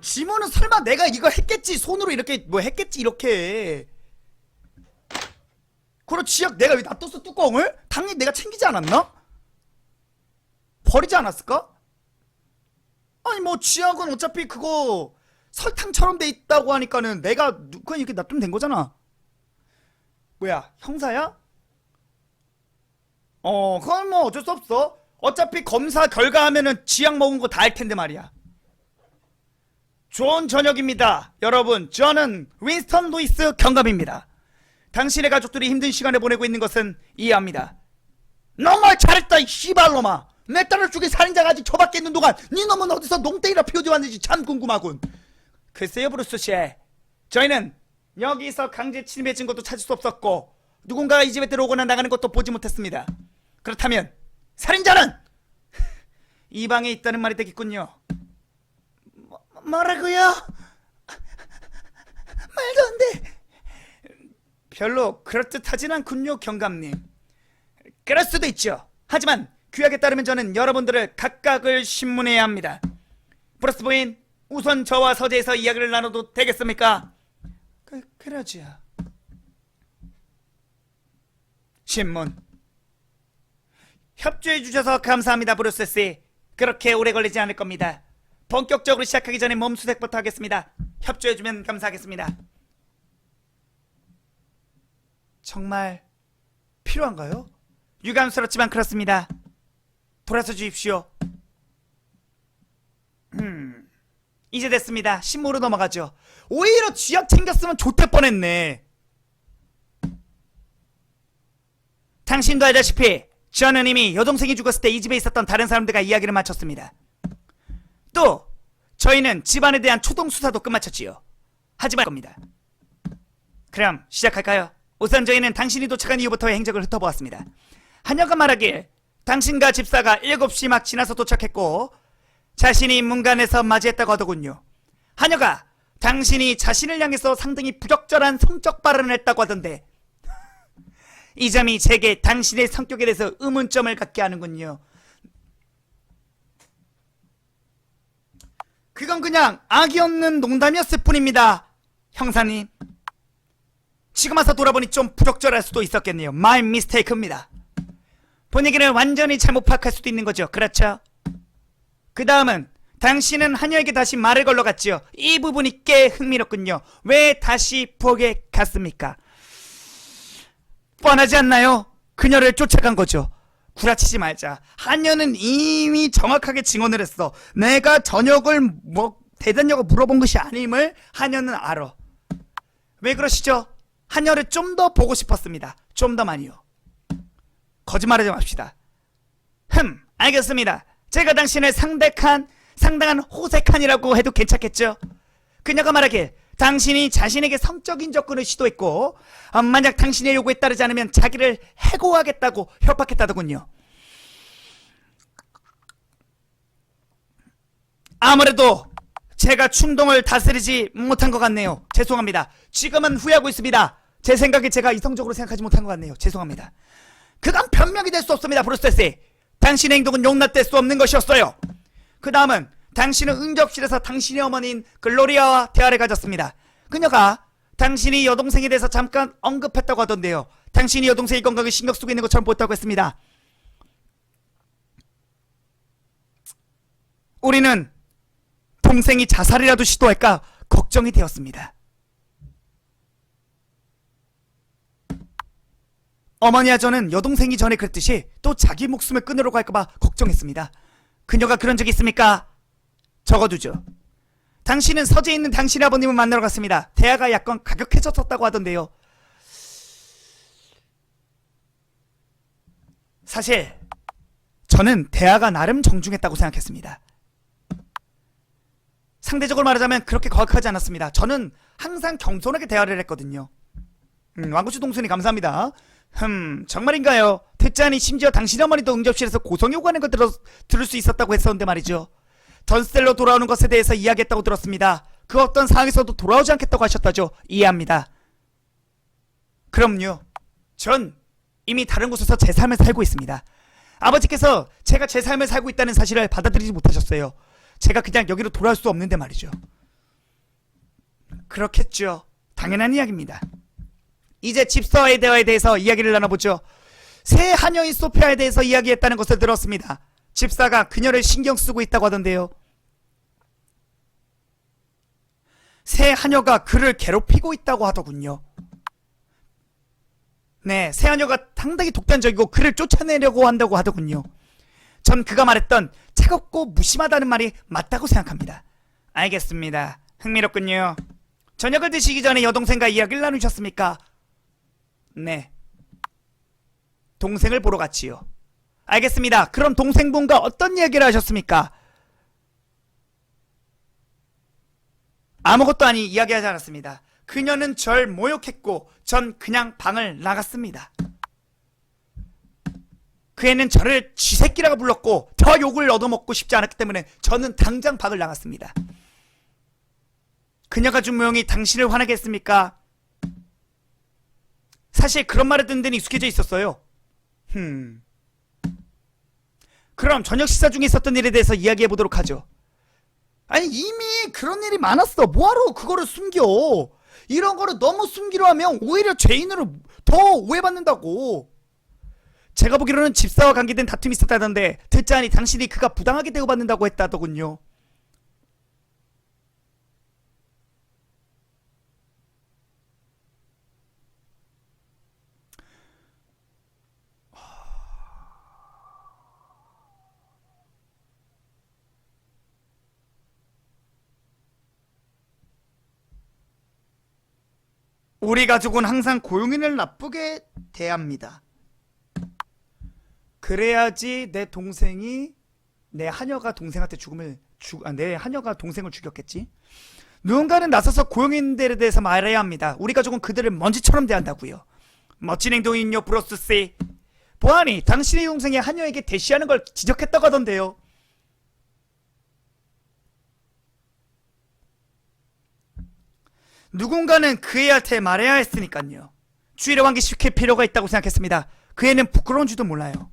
지모는 설마 내가 이거 했겠지 손으로 이렇게 뭐 했겠지 이렇게. 그럼 지약 내가 왜 놔뒀어 뚜껑을? 당연히 내가 챙기지 않았나? 버리지 않았을까? 아니 뭐 지약은 어차피 그거 설탕처럼 돼 있다고 하니까는 내가 그냥 이렇게 놔두면 된 거잖아. 뭐야 형사야? 그건 뭐 어쩔 수 없어. 어차피 검사 결과 하면은 지약 먹은 거 다 알 텐데 말이야. 좋은 저녁입니다. 여러분, 저는 윈스턴 루이스 경감입니다. 당신의 가족들이 힘든 시간을 보내고 있는 것은 이해합니다. 너무 잘했다, 이 씨발놈아. 내 딸을 죽인 살인자가 아직 저 밖에 있는 동안 네 놈은 어디서 농땡이라 피우지 왔는지 참 궁금하군. 글쎄요, 브루스 씨. 저희는 여기서 강제 침입의 증거도 찾을 수 없었고 누군가가 이 집에 들어오거나 나가는 것도 보지 못했습니다. 그렇다면 살인자는 이 방에 있다는 말이 되겠군요. 뭐라고요? 말도 안 돼. 별로 그럴듯하진 않군요, 경감님. 그럴 수도 있죠. 하지만 규약에 따르면 저는 여러분들을 각각을 신문해야 합니다. 브루스 부인, 우선 저와 서재에서 이야기를 나눠도 되겠습니까? 그러지요. 신문. 협조해 주셔서 감사합니다, 브루스 씨. 그렇게 오래 걸리지 않을 겁니다. 본격적으로 시작하기 전에 몸수색부터 하겠습니다. 협조해주면 감사하겠습니다. 정말 필요한가요? 유감스럽지만 그렇습니다. 돌아서 주십시오. 이제 됐습니다. 신문으로 넘어가죠. 오히려 쥐약 챙겼으면 좋될 뻔했네. 당신도 알다시피 저는 이미 여동생이 죽었을 때 이 집에 있었던 다른 사람들과 이야기를 마쳤습니다. 또 저희는 집안에 대한 초동 수사도 끝마쳤지요. 하지만 겁니다. 그럼 시작할까요? 우선 저희는 당신이 도착한 이후부터의 행적을 훑어보았습니다. 하녀가 말하길 당신과 집사가 7시 막 지나서 도착했고 자신이 문간에서 맞이했다고 하더군요. 하녀가 당신이 자신을 향해서 상당히 부적절한 성적 발언을 했다고 하던데 이 점이 제게 당신의 성격에 대해서 의문점을 갖게 하는군요. 그건 그냥 악이 없는 농담이었을 뿐입니다, 형사님. 지금 와서 돌아보니 좀 부적절할 수도 있었겠네요. My mistake입니다. 분위기를 완전히 잘못 파악할 수도 있는 거죠. 그렇죠? 그 다음은 당신은 하녀에게 다시 말을 걸러 갔지요. 이 부분이 꽤 흥미롭군요. 왜 다시 부엌에 갔습니까? 뻔하지 않나요? 그녀를 쫓아간 거죠. 구라치지 말자. 하녀는 이미 정확하게 증언을 했어. 내가 저녁을 대단냐고 물어본 것이 아님을 하녀는 알아. 왜 그러시죠? 하녀를 좀 더 보고 싶었습니다. 좀 더 많이요. 거짓말하지 맙시다. 알겠습니다. 제가 당신을 상당한 호색한이라고 해도 괜찮겠죠? 그녀가 말하길 당신이 자신에게 성적인 접근을 시도했고 만약 당신의 요구에 따르지 않으면 자기를 해고하겠다고 협박했다더군요. 아무래도 제가 충동을 다스리지 못한 것 같네요. 죄송합니다. 지금은 후회하고 있습니다. 제 생각에 제가 이성적으로 생각하지 못한 것 같네요. 죄송합니다. 그건 변명이 될 수 없습니다, 브루스씨. 당신의 행동은 용납될 수 없는 것이었어요. 그 다음은 당신은 응접실에서 당신의 어머니인 글로리아와 대화를 가졌습니다. 그녀가 당신이 여동생에 대해서 잠깐 언급했다고 하던데요. 당신이 여동생의 건강을 신경 쓰고 있는 것처럼 보였다고 했습니다. 우리는 동생이 자살이라도 시도할까 걱정이 되었습니다. 어머니와 저는 여동생이 전에 그랬듯이 또 자기 목숨을 끊으려고 할까봐 걱정했습니다. 그녀가 그런 적이 있습니까? 적어두죠. 당신은 서재에 있는 당신의 아버님을 만나러 갔습니다. 대화가 약간 가격해졌었다고 하던데요. 사실 저는 대화가 나름 정중했다고 생각했습니다. 상대적으로 말하자면 그렇게 거악하지 않았습니다. 저는 항상 겸손하게 대화를 했거든요. 왕구씨 동순이 감사합니다. 정말인가요? 듣자니 심지어 당신 어머니도 응접실에서 고성이 오가는 걸 들을 수 있었다고 했었는데 말이죠. 전셀로 돌아오는 것에 대해서 이야기했다고 들었습니다. 그 어떤 상황에서도 돌아오지 않겠다고 하셨다죠. 이해합니다. 그럼요. 전 이미 다른 곳에서 제 삶을 살고 있습니다. 아버지께서 제가 제 삶을 살고 있다는 사실을 받아들이지 못하셨어요. 제가 그냥 여기로 돌아올 수 없는데 말이죠. 그렇겠죠. 당연한 이야기입니다. 이제 집사와의 대화에 대해서 이야기를 나눠보죠. 새 하녀인 소피아에 대해서 이야기했다는 것을 들었습니다. 집사가 그녀를 신경 쓰고 있다고 하던데요. 새 하녀가 그를 괴롭히고 있다고 하더군요. 네, 새 하녀가 상당히 독단적이고 그를 쫓아내려고 한다고 하더군요. 전 그가 말했던 차갑고 무심하다는 말이 맞다고 생각합니다. 알겠습니다. 흥미롭군요. 저녁을 드시기 전에 여동생과 이야기를 나누셨습니까? 네. 동생을 보러 갔지요. 알겠습니다. 그럼 동생분과 어떤 이야기를 하셨습니까? 아무것도 아니 이야기하지 않았습니다. 그녀는 절 모욕했고 전 그냥 방을 나갔습니다. 그 애는 저를 쥐새끼라고 불렀고 더 욕을 얻어먹고 싶지 않았기 때문에 저는 당장 방을 나갔습니다. 그녀가 준 모욕이 당신을 화나게 했습니까? 사실 그런 말을 듣는 데는 익숙해져 있었어요. 그럼 저녁 식사 중에 있었던 일에 대해서 이야기해보도록 하죠. 아니 이미 그런 일이 많았어. 뭐하러 그거를 숨겨. 이런 거를 너무 숨기려 하면 오히려 죄인으로 더 오해받는다고. 제가 보기로는 집사와 관계된 다툼이 있었다던데 듣자니 당신이 그가 부당하게 대우받는다고 했다더군요. 우리 가족은 항상 고용인을 나쁘게 대합니다. 그래야지 내 하녀가 동생한테 내 하녀가 동생을 죽였겠지. 누군가는 나서서 고용인들에 대해서 말해야 합니다. 우리 가족은 그들을 먼지처럼 대한다고요. 멋진 행동이요, 브로스 씨. 보아니, 당신의 동생이 하녀에게 대시하는 걸 지적했다고 하던데요. 누군가는 그 애한테 말해야 했으니까요. 주의를 환기시킬 필요가 있다고 생각했습니다. 그 애는 부끄러운 줄도 몰라요.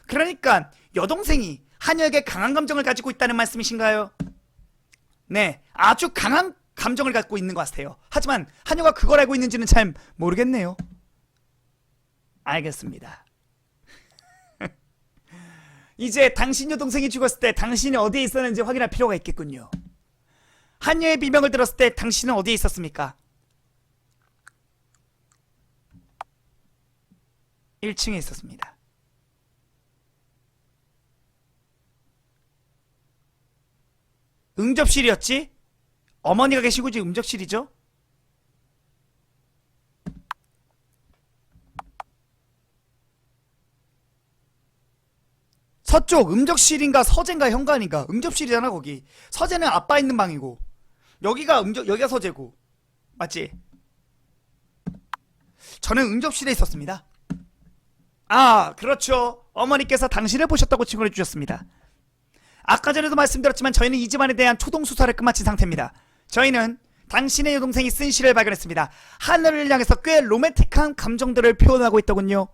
그러니까 여동생이 하녀에게 강한 감정을 가지고 있다는 말씀이신가요? 네, 아주 강한 감정을 갖고 있는 것 같아요. 하지만 하녀가 그걸 알고 있는지는 잘 모르겠네요. 알겠습니다. 이제 당신 여동생이 죽었을 때 당신이 어디에 있었는지 확인할 필요가 있겠군요. 하녀의 비명을 들었을 때 당신은 어디에 있었습니까? 1층에 있었습니다. 응접실이었지? 어머니가 계시고 이제 응접실이죠? 서쪽 응접실인가 서재인가 현관인가. 응접실이잖아 거기. 서재는 아빠 있는 방이고 여기가 서재고. 맞지? 저는 응접실에 있었습니다. 아, 그렇죠. 어머니께서 당신을 보셨다고 증언해 주셨습니다. 아까 전에도 말씀드렸지만 저희는 이 집안에 대한 초동 수사를 끝마친 상태입니다. 저희는 당신의 여동생이 쓴 시를 발견했습니다. 하늘을 향해서 꽤 로맨틱한 감정들을 표현하고 있더군요.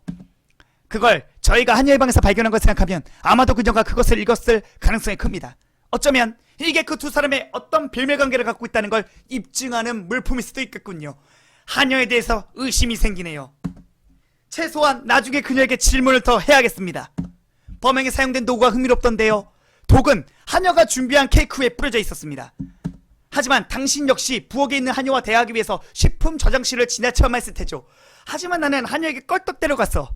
그걸 저희가 하녀의 방에서 발견한 걸 생각하면 아마도 그녀가 그것을 읽었을 가능성이 큽니다. 어쩌면 이게 그 두 사람의 어떤 빌밀관계를 갖고 있다는 걸 입증하는 물품일 수도 있겠군요. 하녀에 대해서 의심이 생기네요. 최소한 나중에 그녀에게 질문을 더 해야겠습니다. 범행에 사용된 도구가 흥미롭던데요. 독은 하녀가 준비한 케이크 위에 뿌려져 있었습니다. 하지만 당신 역시 부엌에 있는 하녀와 대화하기 위해서 식품 저장실을 지나쳐야만 했을 테죠. 하지만 나는 하녀에게 껄떡 데려갔어.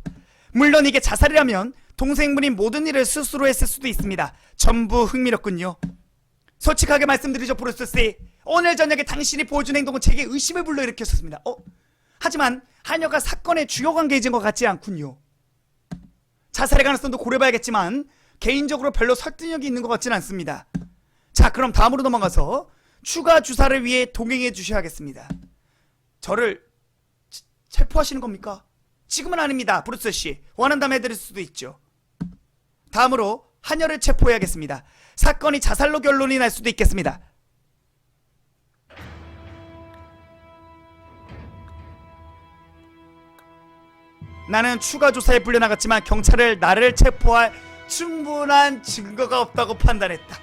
물론 이게 자살이라면 동생분이 모든 일을 스스로 했을 수도 있습니다. 전부 흥미롭군요. 솔직하게 말씀드리죠, 브루스씨. 오늘 저녁에 당신이 보여준 행동은 제게 의심을 불러일으켰었습니다. 하지만 하녀가 사건의 주요 관계이진 것 같지 않군요. 자살의 가능성도 고려해봐야겠지만 개인적으로 별로 설득력이 있는 것 같지는 않습니다. 자, 그럼 다음으로 넘어가서 추가 주사를 위해 동행해 주셔야겠습니다. 저를 체포하시는 겁니까? 지금은 아닙니다, 브루스씨. 원한다면 해드릴 수도 있죠. 다음으로 하녀를 체포해야겠습니다. 사건이 자살로 결론이 날 수도 있겠습니다. 나는 추가 조사에 불려나갔지만 경찰을 나를 체포할 충분한 증거가 없다고 판단했다.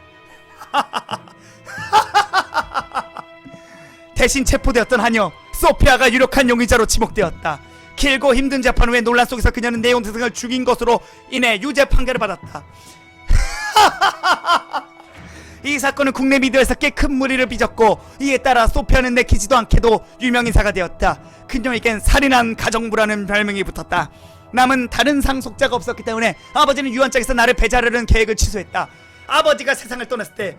대신 체포되었던 하녀 소피아가 유력한 용의자로 지목되었다. 길고 힘든 재판 후에 논란 속에서 그녀는 내용 등을 죽인 것으로 인해 유죄 판결을 받았다. 이 사건은 국내 미디어에서 꽤 큰 무리를 빚었고 이에 따라 소피아는 내키지도 않게도 유명인사가 되었다. 그녀에겐 살인한 가정부라는 별명이 붙었다. 남은 다른 상속자가 없었기 때문에 아버지는 유언장에서 나를 배자르는 계획을 취소했다. 아버지가 세상을 떠났을 때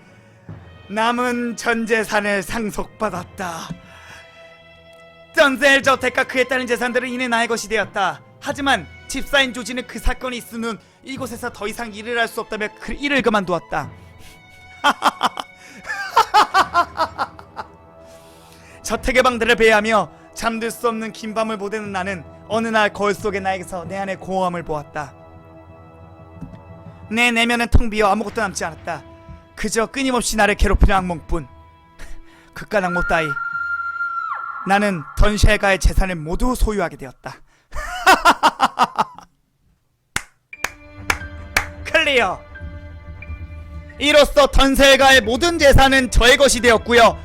남은 전 재산을 상속받았다. 전세 저택과 그에 따른 재산들은 이내 나의 것이 되었다. 하지만 집사인 조지는 그 사건이 있은 후 이곳에서 더 이상 일을 할 수 없다며 일을 그만두었다. 저택의 방들을 배회하며 잠들 수 없는 긴 밤을 보내는 나는 어느 날 거울 속의 나에게서 내 안의 공허함을 보았다. 내 내면은 텅 비어 아무것도 남지 않았다. 그저 끊임없이 나를 괴롭히는 악몽뿐. 그깟 악몽 따위. 나는 던쉘가의 재산을 모두 소유하게 되었다. 클리어. 이로써 던셀가의 모든 재산은 저의 것이 되었고요.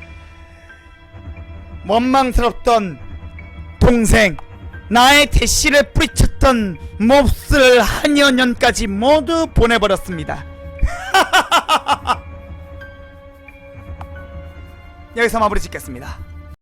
원망스럽던 동생, 나의 대시를 뿌리쳤던 몹쓸 한여년까지 모두 보내버렸습니다. 여기서 마무리 짓겠습니다.